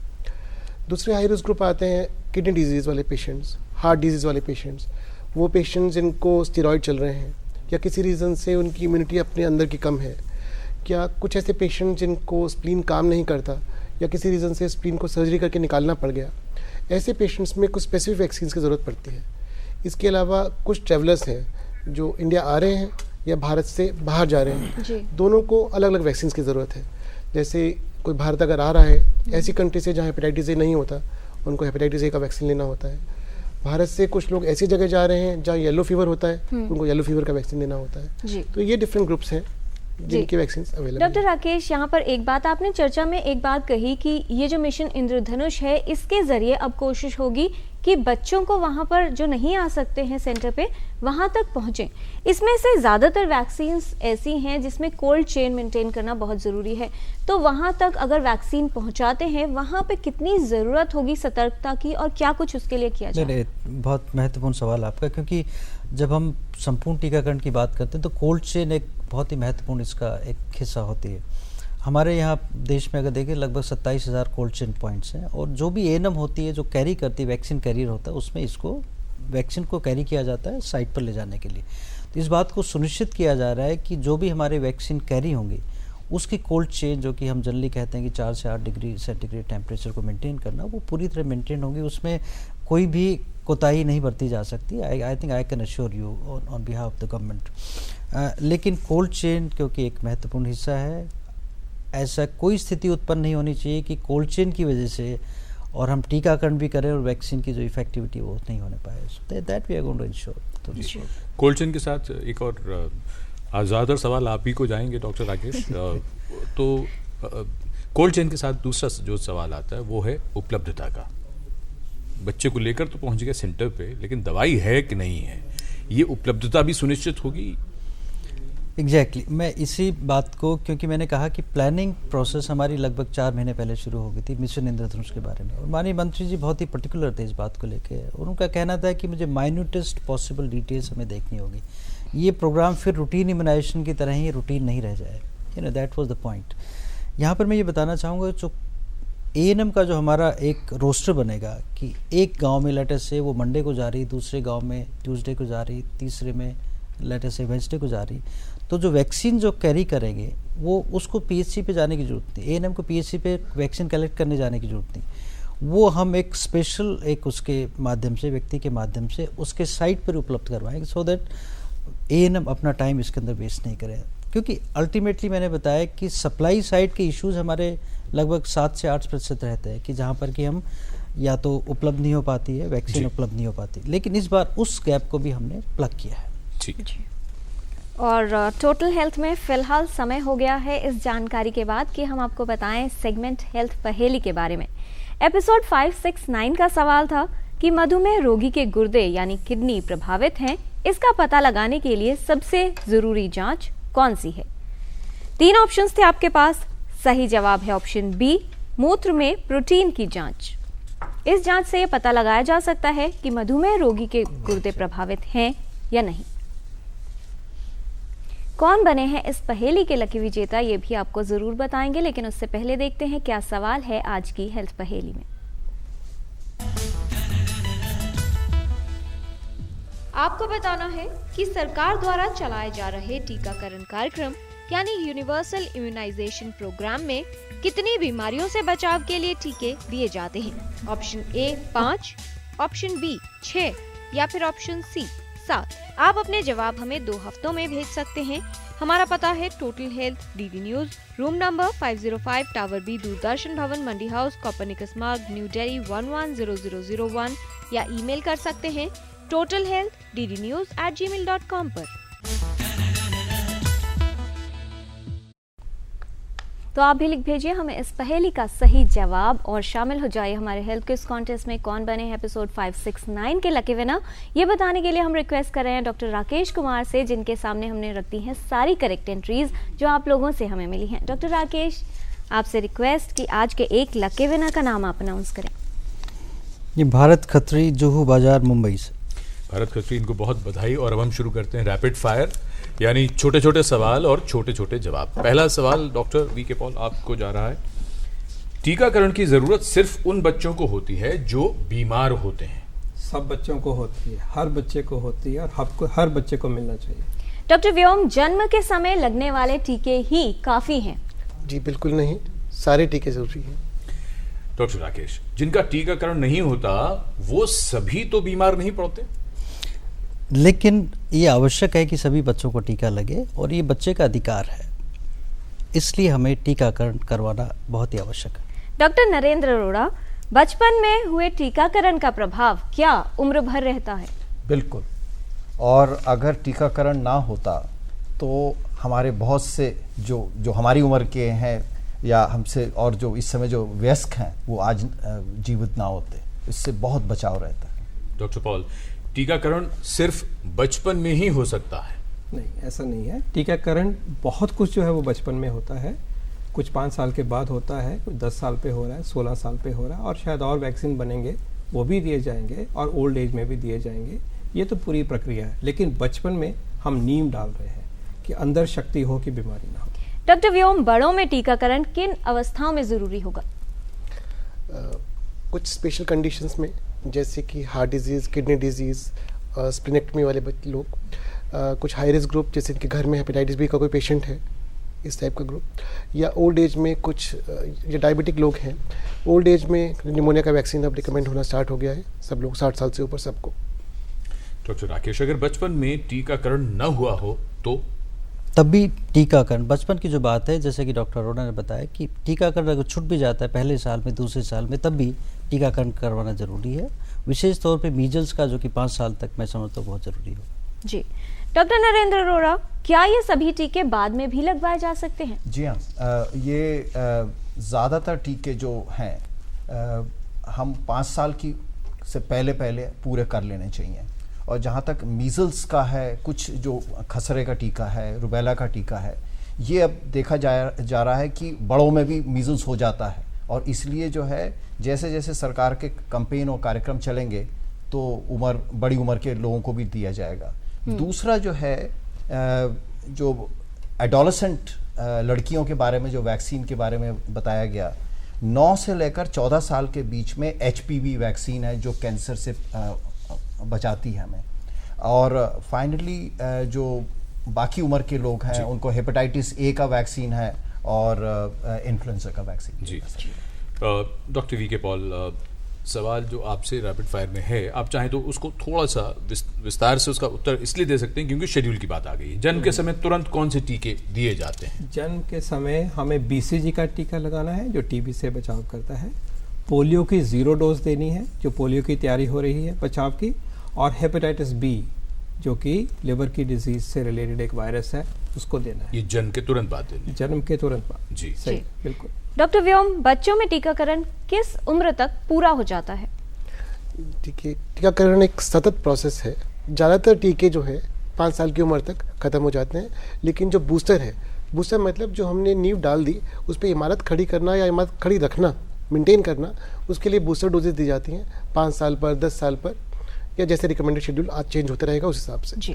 दूसरे हाई रिस्क ग्रुप आते हैं किडनी डिजीज़ वाले पेशेंट्स, हार्ट डिजीज़ वाले पेशेंट्स, वो पेशेंट्स जिनको स्टेरॉइड चल रहे हैं या किसी रीज़न से उनकी इम्यूनिटी अपने अंदर की कम है, क्या कुछ ऐसे पेशेंट जिनको स्प्लीन काम नहीं करता या किसी रीज़न से स्प्लीन को सर्जरी करके निकालना पड़ गया, ऐसे पेशेंट्स में कुछ स्पेसिफिक वैक्सीन की ज़रूरत पड़ती है। इसके अलावा कुछ ट्रैवलर्स हैं जो इंडिया आ रहे हैं या भारत से बाहर जा रहे हैं, दोनों को अलग अलग वैक्सीन की ज़रूरत है। जैसे कोई भारत अगर आ रहा है ऐसी कंट्री से जहाँ हेपेटाइटिस ए नहीं होता, उनको हेपेटाइटिस ए का वैक्सीन लेना होता है। भारत से कुछ लोग ऐसी जगह जा रहे हैं जहाँ येलो फीवर होता है, उनको येलो फीवर का वैक्सीन लेना होता है। तो ये डिफरेंट ग्रुप्स हैं जिनकी वैक्सीन अवेलेबल। डॉक्टर राकेश, यहाँ पर एक बात आपने चर्चा में एक बात कही कि ये जो मिशन इंद्रधनुष है इसके जरिए अब कोशिश होगी कि बच्चों को वहाँ पर जो नहीं आ सकते हैं सेंटर पे वहाँ तक पहुँचें। इसमें से ज़्यादातर वैक्सीन्स ऐसी हैं जिसमें कोल्ड चेन मेंटेन करना बहुत ज़रूरी है, तो वहाँ तक अगर वैक्सीन पहुँचाते हैं वहाँ पे कितनी ज़रूरत होगी सतर्कता की और क्या कुछ उसके लिए किया जाए? बहुत महत्वपूर्ण सवाल आपका, क्योंकि जब हम संपूर्ण टीकाकरण की बात करते हैं तो कोल्ड चेन एक बहुत ही महत्वपूर्ण इसका एक हिस्सा होती है। हमारे यहाँ देश में अगर देखें लगभग 27,000 कोल्ड चेन पॉइंट्स हैं, और जो भी एएनएम होती है जो कैरी करती है, वैक्सीन कैरियर होता है, उसमें इसको वैक्सीन को कैरी किया जाता है साइट पर ले जाने के लिए। तो इस बात को सुनिश्चित किया जा रहा है कि जो भी हमारे वैक्सीन कैरी होंगी उसकी कोल्ड चेन, जो कि हम जनरली कहते हैं कि 4 से 8 डिग्री सेंटीग्रेड टेम्परेचर को मेंटेन करना, वो पूरी तरह मेंटेन होगी, उसमें कोई भी कोताही नहीं बरती जा सकती। I think I can assure you on behalf of the government. लेकिन कोल्ड चेन क्योंकि एक महत्वपूर्ण हिस्सा है, ऐसा कोई स्थिति उत्पन्न नहीं होनी चाहिए कि कोल्ड चेन की वजह से और हम टीकाकरण भी करें और वैक्सीन की जो इफेक्टिविटी वो नहीं होने पाए। So that we are going to ensure. Cold chain के साथ एक और ज़्यादातर सवाल आप ही को जाएंगे डॉक्टर राकेश। तो कोल्ड चेन के साथ दूसरा जो सवाल आता है वो है उपलब्धता का। बच्चे को लेकर तो पहुंच गए सेंटर पे, लेकिन दवाई है कि नहीं है, ये उपलब्धता भी सुनिश्चित होगी। एग्जैक्टली मैं इसी बात को, क्योंकि मैंने कहा कि प्लानिंग प्रोसेस हमारी लगभग 4 महीने पहले शुरू हो गई थी मिशन इंद्रधनुष के बारे में, और माननीय मंत्री जी बहुत ही पर्टिकुलर थे इस बात को लेके, और उनका कहना था कि मुझे माइन्यूटेस्ट पॉसिबल डिटेल्स हमें देखनी होगी, ये प्रोग्राम फिर रूटीन इम्यूनाइजेशन की तरह ही रूटीन नहीं रह जाए। That was the point. यहाँ पर मैं ये बताना चाहूँगा, जो एएनएम का जो हमारा एक रोस्टर बनेगा कि एक गाँव में लेटर से वो मंडे को जा रही, दूसरे गाँव में ट्यूसडे को जा रही, तीसरे में लेटर से वेंसडे को जा रही, तो जो वैक्सीन जो कैरी करेंगे वो उसको पीएचसी पे जाने की जरूरत नहीं, एएनएम को पीएचसी पे वैक्सीन कलेक्ट करने जाने की जरूरत नहीं, वो हम एक स्पेशल एक उसके माध्यम से, व्यक्ति के माध्यम से उसके साइट पर उपलब्ध करवाएंगे, सो दैट एएनएम अपना टाइम इसके अंदर वेस्ट नहीं करें। क्योंकि अल्टीमेटली मैंने बताया कि सप्लाई साइड के इश्यूज हमारे लगभग 7 से 8% रहते हैं, कि जहाँ पर कि हम या तो उपलब्ध नहीं हो पाती है वैक्सीन, उपलब्ध नहीं हो पाती, लेकिन इस बार उस गैप को भी हमने प्लग किया है। ठीक। और टोटल हेल्थ में फिलहाल समय हो गया है इस जानकारी के बाद कि हम आपको बताएं सेगमेंट हेल्थ पहेली के बारे में। एपिसोड 569 का सवाल था कि मधुमेह रोगी के गुर्दे यानी किडनी प्रभावित हैं, इसका पता लगाने के लिए सबसे जरूरी जांच कौन सी है? 3 ऑप्शंस थे आपके पास। सही जवाब है ऑप्शन बी, मूत्र में प्रोटीन की जांच। इस जांच से यह पता लगाया जा सकता है कि मधुमेह रोगी के गुर्दे प्रभावित हैं या नहीं। कौन बने हैं इस पहेली के लकी विजेता, ये भी आपको जरूर बताएंगे, लेकिन उससे पहले देखते हैं क्या सवाल है आज की हेल्थ पहेली में। आपको बताना है कि सरकार द्वारा चलाए जा रहे टीकाकरण कार्यक्रम यानी यूनिवर्सल इम्यूनाइजेशन प्रोग्राम में कितनी बीमारियों से बचाव के लिए टीके दिए जाते हैं? ऑप्शन ए 5, ऑप्शन बी 6 या फिर ऑप्शन सी 7। आप अपने जवाब हमें 2 हफ्तों में भेज सकते हैं। हमारा पता है Total Health, DD News, room number 505, Tower B, Doordarshan Bhavan, Mandi House, Copernicus Marg, New Delhi 110001, या ईमेल कर सकते हैं totalhealth@ddnews@gmail.com पर। तो आप भी लिख भेजिए हमें इस पहेली का सही जवाब और शामिल हो जाइए हमारे हेल्थ क्विज कॉन्टेस्ट में। कौन बने हैं एपिसोड 569 के लकी विनर, ये बताने के लिए हम रिक्वेस्ट कर रहे हैं डॉक्टर राकेश कुमार से, जिनके सामने हमने रख दी हैं सारी करेक्ट एंट्रीज जो आप लोगों से हमें मिली हैं। डॉक्टर राकेश, आपसे रिक्वेस्ट कि आज के एक लकी विनर का नाम आप अनाउंस करें। ये भारत खत्री, जुहू बाजार, मुंबई से। भारत खत्री, इनको बहुत बधाई। और अब हम शुरू करते हैं रैपिड फायर, यानी छोटे छोटे सवाल और छोटे छोटे जवाब। पहला सवाल डॉक्टर वी.के. पॉल आपको जा रहा है। टीकाकरण की जरूरत सिर्फ उन बच्चों को होती है जो बीमार होते हैं? सब बच्चों को होती है, हर बच्चे को होती है और हर बच्चे को मिलना चाहिए। डॉक्टर व्योम, जन्म के समय लगने वाले टीके ही काफी हैं? जी बिल्कुल नहीं, सारे टीके जरूरी हैं। डॉक्टर राकेश, जिनका टीकाकरण नहीं होता वो सभी तो बीमार नहीं पड़ते? लेकिन ये आवश्यक है कि सभी बच्चों को टीका लगे और ये बच्चे का अधिकार है, इसलिए हमें टीकाकरण करवाना बहुत ही आवश्यक है। डॉक्टर नरेंद्र अरोड़ा, बचपन में हुए टीकाकरण का प्रभाव क्या उम्र भर रहता है? बिल्कुल, और अगर टीकाकरण ना होता तो हमारे बहुत से जो हमारी उम्र के हैं या हमसे और जो इस समय जो वयस्क हैं वो आज जीवित ना होते। इससे बहुत बचाव रहता है। डॉक्टर पॉल, टीकाकरण सिर्फ बचपन में ही हो सकता है? नहीं, ऐसा नहीं है। टीकाकरण बहुत कुछ जो है वो बचपन में होता है, कुछ 5 साल के बाद होता है, कुछ 10 साल पे हो रहा है, 16 साल पे हो रहा है, और शायद और वैक्सीन बनेंगे वो भी दिए जाएंगे और ओल्ड एज में भी दिए जाएंगे। ये तो पूरी प्रक्रिया है, लेकिन बचपन में हम नींव डाल रहे हैं कि अंदर शक्ति हो कि बीमारी ना हो। डॉक्टर व्योम, बड़ों में टीकाकरण किन अवस्थाओं में जरूरी होगा? कुछ स्पेशल कंडीशंस में, जैसे कि heart disease, kidney disease, splenectomy वाले लोग, कुछ हाई रिस्क ग्रुप जैसे इनके घर में हेपेटाइटिस बी का कोई पेशेंट है, इस टाइप का ग्रुप, या ओल्ड एज में कुछ जो डायबिटिक लोग हैं। ओल्ड एज में निमोनिया का वैक्सीन अब रिकमेंड होना स्टार्ट हो गया है, सब लोग 60 साल से ऊपर सबको। डॉक्टर राकेश, अगर बचपन में टीकाकरण न हुआ हो तो? तब भी टीकाकरण, बचपन की जो बात है, जैसे कि डॉक्टर अरोड़ा ने बताया कि टीकाकरण अगर छूट भी जाता है पहले साल में, दूसरे साल में, तब भी टीकाकरण करवाना जरूरी है। विशेष तौर पे मीजल्स का, जो कि 5 साल तक मैं समझता हूँ बहुत जरूरी हो। जी डॉक्टर नरेंद्र अरोड़ा, क्या ये सभी टीके बाद में भी लगवाए जा सकते हैं? जी हाँ, ये ज़्यादातर टीके जो हैं हम 5 साल की से पहले पूरे कर लेने चाहिए। और जहाँ तक मीजल्स का है, कुछ जो खसरे का टीका है, रुबेला का टीका है, ये अब देखा जा रहा है कि बड़ों में भी मीजल्स हो जाता है, और इसलिए जो है जैसे जैसे सरकार के कैंपेन और कार्यक्रम चलेंगे तो बड़ी उम्र के लोगों को भी दिया जाएगा। दूसरा जो है जो एडोलेसेंट लड़कियों के बारे में जो वैक्सीन के बारे में बताया गया, 9 से लेकर 14 साल के बीच में HPV वैक्सीन है जो कैंसर से बचाती है हमें। और फाइनली जो बाकी उम्र के लोग हैं उनको हेपेटाइटिस ए का वैक्सीन है और इन्फ्लुएंजा का वैक्सीन। जी डॉक्टर वी.के. पॉल, सवाल जो आपसे रैपिड फायर में है, आप चाहें तो उसको थोड़ा सा विस्तार से उसका उत्तर इसलिए दे सकते हैं क्योंकि शेड्यूल की बात आ गई है। जन्म के समय तुरंत कौन से टीके दिए जाते हैं? जन्म के समय हमें BCG का टीका लगाना है जो टीबी से बचाव करता है। पोलियो की 0 डोज देनी है जो पोलियो की तैयारी हो रही है बचाव की, और हेपेटाइटिस बी जो कि लिवर की डिजीज से रिलेटेड एक वायरस है उसको देना है। ये जन्म के तुरंत बाद देना है? जन्म के तुरंत बाद। जी सही, बिल्कुल। डॉक्टर व्योम, बच्चों में टीकाकरण किस उम्र तक पूरा हो जाता है? टीकाकरण एक सतत प्रोसेस है। ज़्यादातर टीके जो है 5 साल की उम्र तक ख़त्म हो जाते हैं, लेकिन जो बूस्टर है, बूस्टर मतलब जो हमने नींव डाल दी उस पर इमारत खड़ी करना या इमारत खड़ी रखना, मेंटेन करना, उसके लिए बूस्टर डोजेज दी जाती हैं 5 साल पर, 10 साल पर, या जैसे रिकमेंडेड शेड्यूल आज चेंज होता रहेगा उस हिसाब से। जी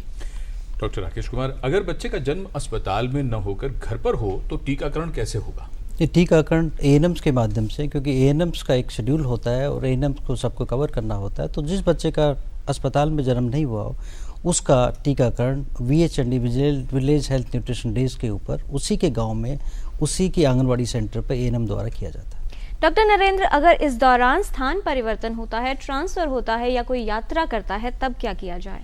डॉक्टर राकेश कुमार, अगर बच्चे का जन्म अस्पताल में न होकर घर पर हो तो टीकाकरण कैसे होगा? ये टीकाकरण ANMs के माध्यम से, क्योंकि ANMs का एक शेड्यूल होता है और ANMs को सबको कवर करना होता है, तो जिस बच्चे का अस्पताल में जन्म नहीं हुआ हो उसका टीकाकरण VHND village health nutrition days के ऊपर उसी के गांव में उसी की आंगनवाड़ी सेंटर पर ANM द्वारा किया जाता है। डॉक्टर नरेंद्र, अगर इस दौरान स्थान परिवर्तन होता है, ट्रांसफर होता है या कोई यात्रा करता है तब क्या किया जाए?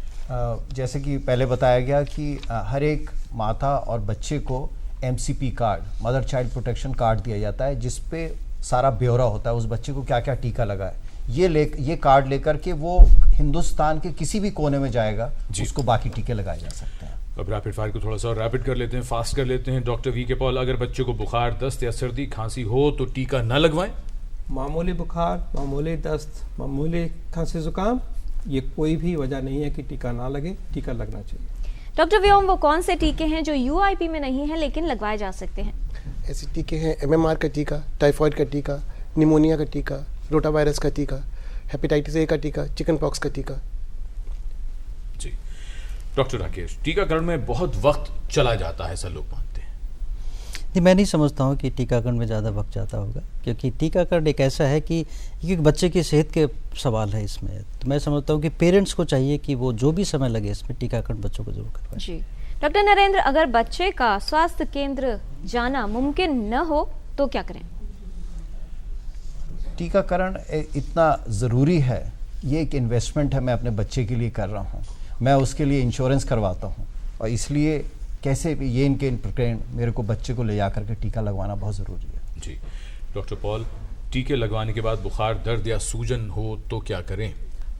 जैसे कि पहले बताया गया कि हर एक माता और बच्चे को MCP card, mother child protection card दिया जाता है जिस पे सारा ब्यौरा होता है उस बच्चे को क्या क्या टीका लगा है। ये कार्ड लेकर के वो हिंदुस्तान के किसी भी कोने में जाएगा, उसको बाकी टीके लगाए जा सकते हैं। अब रैपिड फायर को थोड़ा सा और रैपिड कर लेते हैं, फास्ट कर लेते हैं। डॉक्टर VK पॉल, अगर बच्चे को बुखार, दस्त या सर्दी खांसी हो तो टीका न लगवाएं? मामूली बुखार, मामूली दस्त, मामूली खांसी जुकाम, ये कोई भी वजह नहीं है कि टीका ना लगे, टीका लगना चाहिए। डॉक्टर व्योम, वो कौन से टीके हैं जो UIP में नहीं है लेकिन लगवाए जा सकते हैं? ऐसे टीके हैं MMR का टीका, टाइफाइड का टीका, निमोनिया का टीका, रोटावायरस का टीका, हेपेटाइटिस A का टीका, चिकन पॉक्स का टीका। जी डॉक्टर राकेश, टीकाकरण में बहुत वक्त चला जाता है ऐसा लोग मानते हैं। नहीं, मैं नहीं समझता हूँ कि टीकाकरण में ज़्यादा वक्त जाता होगा, क्योंकि टीकाकरण एक ऐसा है कि क्योंकि बच्चे की सेहत के सवाल है इसमें, तो मैं समझता हूँ कि पेरेंट्स को चाहिए कि वो जो भी समय लगे इसमें टीकाकरण बच्चों को जरूर करवाएं। जी डॉक्टर नरेंद्र, अगर बच्चे का स्वास्थ्य केंद्र जाना मुमकिन न हो तो क्या करें? टीकाकरण इतना ज़रूरी है, ये एक इन्वेस्टमेंट है, मैं अपने बच्चे के लिए कर रहा हूँ, मैं उसके लिए इंश्योरेंस करवाता हूँ, और इसलिए कैसे भी ये इनके प्रकरण मेरे को बच्चे को ले जा करके टीका लगवाना बहुत ज़रूरी है। जी डॉक्टर पॉल, टीके लगवाने के बाद बुखार, दर्द या सूजन हो तो क्या करें?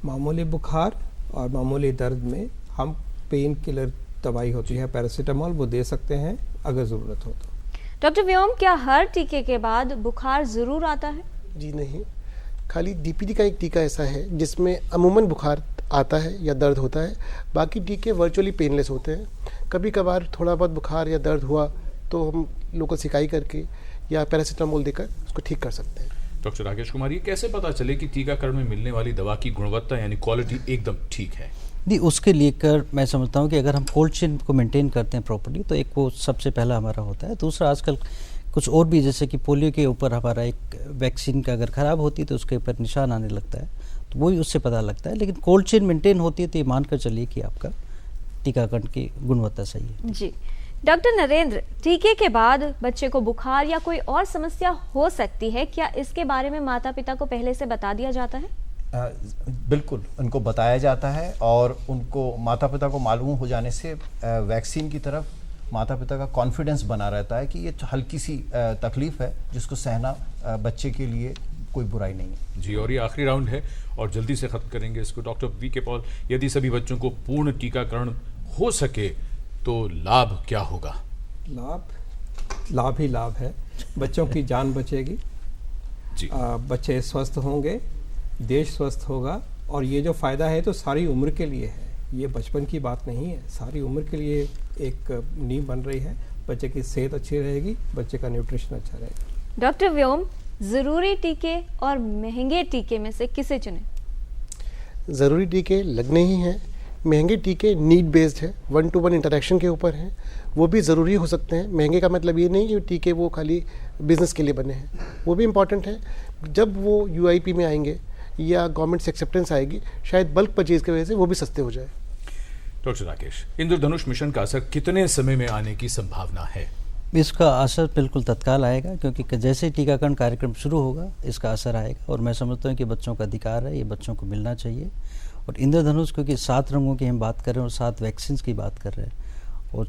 मामूली बुखार और मामूली दर्द में हम पेन किलर दवाई होती है पैरासीटामोल, वो दे सकते हैं अगर ज़रूरत हो तो। डॉक्टर व्योम, क्या हर टीके के बाद बुखार ज़रूर आता है? जी नहीं, खाली DPT का एक टीका ऐसा है जिसमें अमूमन बुखार आता है या दर्द होता है, बाकी टीके वर्चुअली पेनलेस होते हैं। कभी कभार थोड़ा बहुत बुखार या दर्द हुआ तो हम लोकल सिकाई करके या पैरासीटामोल देकर उसको ठीक कर सकते हैं। डॉक्टर राकेश कुमार, ये कैसे पता चले कि टीकाकरण में मिलने वाली दवा की गुणवत्ता यानी क्वालिटी एकदम ठीक है? नहीं, उसके लेकर मैं समझता हूँ कि अगर हम कोल्ड चेन को मेंटेन करते हैं प्रॉपर्ली तो एक वो सबसे पहला हमारा होता है। दूसरा, आजकल कुछ और भी, जैसे कि पोलियो के ऊपर हमारा एक वैक्सीन का अगर ख़राब होती है तो उसके ऊपर निशान आने लगता है, तो वही उससे पता लगता है। लेकिन कोल्ड चेन मेंटेन होती है तो ये मानकर चलिए कि आपका टीकाकरण की गुणवत्ता सही है। जी डॉक्टर नरेंद्र, टीके के बाद बच्चे को बुखार या कोई और समस्या हो सकती है, क्या इसके बारे में माता पिता को पहले से बता दिया जाता है? बिल्कुल, उनको बताया जाता है और उनको माता पिता को मालूम हो जाने से वैक्सीन की तरफ माता पिता का कॉन्फिडेंस बना रहता है कि ये हल्की सी तकलीफ है जिसको सहना बच्चे के लिए कोई बुराई नहीं है। जी, और ये आखिरी राउंड है और जल्दी से खत्म करेंगे इसको। डॉक्टर VK पॉल, यदि सभी बच्चों को पूर्ण टीकाकरण हो सके तो लाभ क्या होगा? लाभ ही लाभ है, बच्चों की जान बचेगी जी, बच्चे स्वस्थ होंगे, देश स्वस्थ होगा, और ये जो फ़ायदा है तो सारी उम्र के लिए है, ये बचपन की बात नहीं है, सारी उम्र के लिए एक नींव बन रही है। बच्चे की सेहत अच्छी रहेगी, बच्चे का न्यूट्रिशन अच्छा रहेगा। डॉक्टर व्योम, ज़रूरी टीके और महंगे टीके में से किसे चुनें? ज़रूरी टीके लगने ही हैं, महंगे टीके नीड बेस्ड है, 1-to-1 इंटरेक्शन के ऊपर हैं, वो भी ज़रूरी हो सकते हैं। महंगे का मतलब ये नहीं कि टीके वो खाली बिजनेस के लिए बने हैं, वो भी इम्पॉर्टेंट है। जब वो UIP में आएंगे या गवर्नमेंट से एक्सेप्टेंस आएगी, शायद बल्क परचेज की वजह से वो भी सस्ते हो जाए। डॉक्टर राकेश, इंद्रधनुष मिशन का असर कितने समय में आने की संभावना है? इसका असर बिल्कुल तत्काल आएगा, क्योंकि जैसे ही टीकाकरण कार्यक्रम शुरू होगा इसका असर आएगा। और मैं समझता हूँ कि बच्चों का अधिकार है, ये बच्चों को मिलना चाहिए। और इंद्रधनुष, क्योंकि 7 रंगों की हम बात कर रहे हैं और 7 वैक्सीन की बात कर रहे हैं, और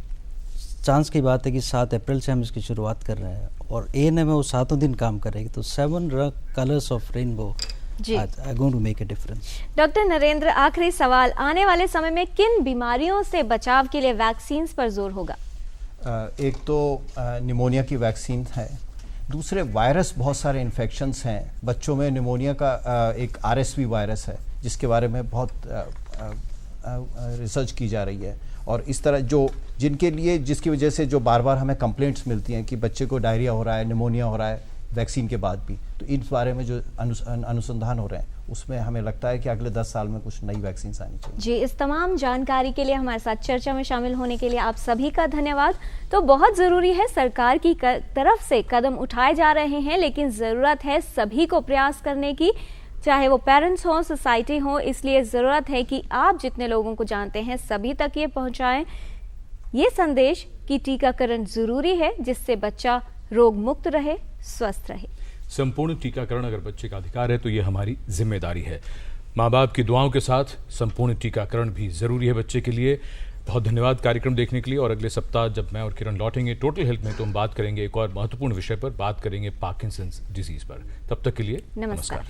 चांस की बात है कि 7 अप्रैल से हम इसकी शुरुआत कर रहे हैं और ANM वो 7 दिन काम करेगी, तो 7 colours of rainbow are going to make a difference। Doctor Narendra, आखिरी सवाल, आने वाले समय में किन बीमारियों से बचाव के लिए वैक्सीन पर जोर होगा? एक तो निमोनिया की वैक्सीन है, दूसरे वायरस, बहुत सारे इन्फेक्शंस हैं बच्चों में। निमोनिया का एक RSV वायरस है जिसके बारे में बहुत रिसर्च की जा रही है, और इस तरह जिनके लिए, जिसकी वजह से जो बार बार हमें कंप्लेंट्स मिलती हैं कि बच्चे को डायरिया हो रहा है, निमोनिया हो रहा है वैक्सीन के बाद भी, तो इस बारे में जो अनुसंधान हो रहे हैं उसमें हमें लगता है कि अगले 10 साल में कुछ नई वैक्सीन आनी चाहिए। जी, इस तमाम जानकारी के लिए, हमारे साथ चर्चा में शामिल होने के लिए आप सभी का धन्यवाद। तो बहुत ज़रूरी है, सरकार की तरफ से कदम उठाए जा रहे हैं, लेकिन ज़रूरत है सभी को प्रयास करने की, चाहे वो पेरेंट्स हों, सोसाइटी हो। इसलिए ज़रूरत है कि आप जितने लोगों को जानते हैं सभी तक ये पहुँचाएँ ये संदेश कि टीकाकरण ज़रूरी है, जिससे बच्चा रोग मुक्त रहे, स्वस्थ रहे। संपूर्ण टीकाकरण अगर बच्चे का अधिकार है तो ये हमारी जिम्मेदारी है। माँ बाप की दुआओं के साथ संपूर्ण टीकाकरण भी जरूरी है बच्चे के लिए। बहुत धन्यवाद कार्यक्रम देखने के लिए, और अगले सप्ताह जब मैं और किरण लौटेंगे टोटल हेल्थ में, तो हम बात करेंगे एक और महत्वपूर्ण विषय पर, बात करेंगे पार्किंसंस डिजीज पर। तब तक के लिए नमस्कार।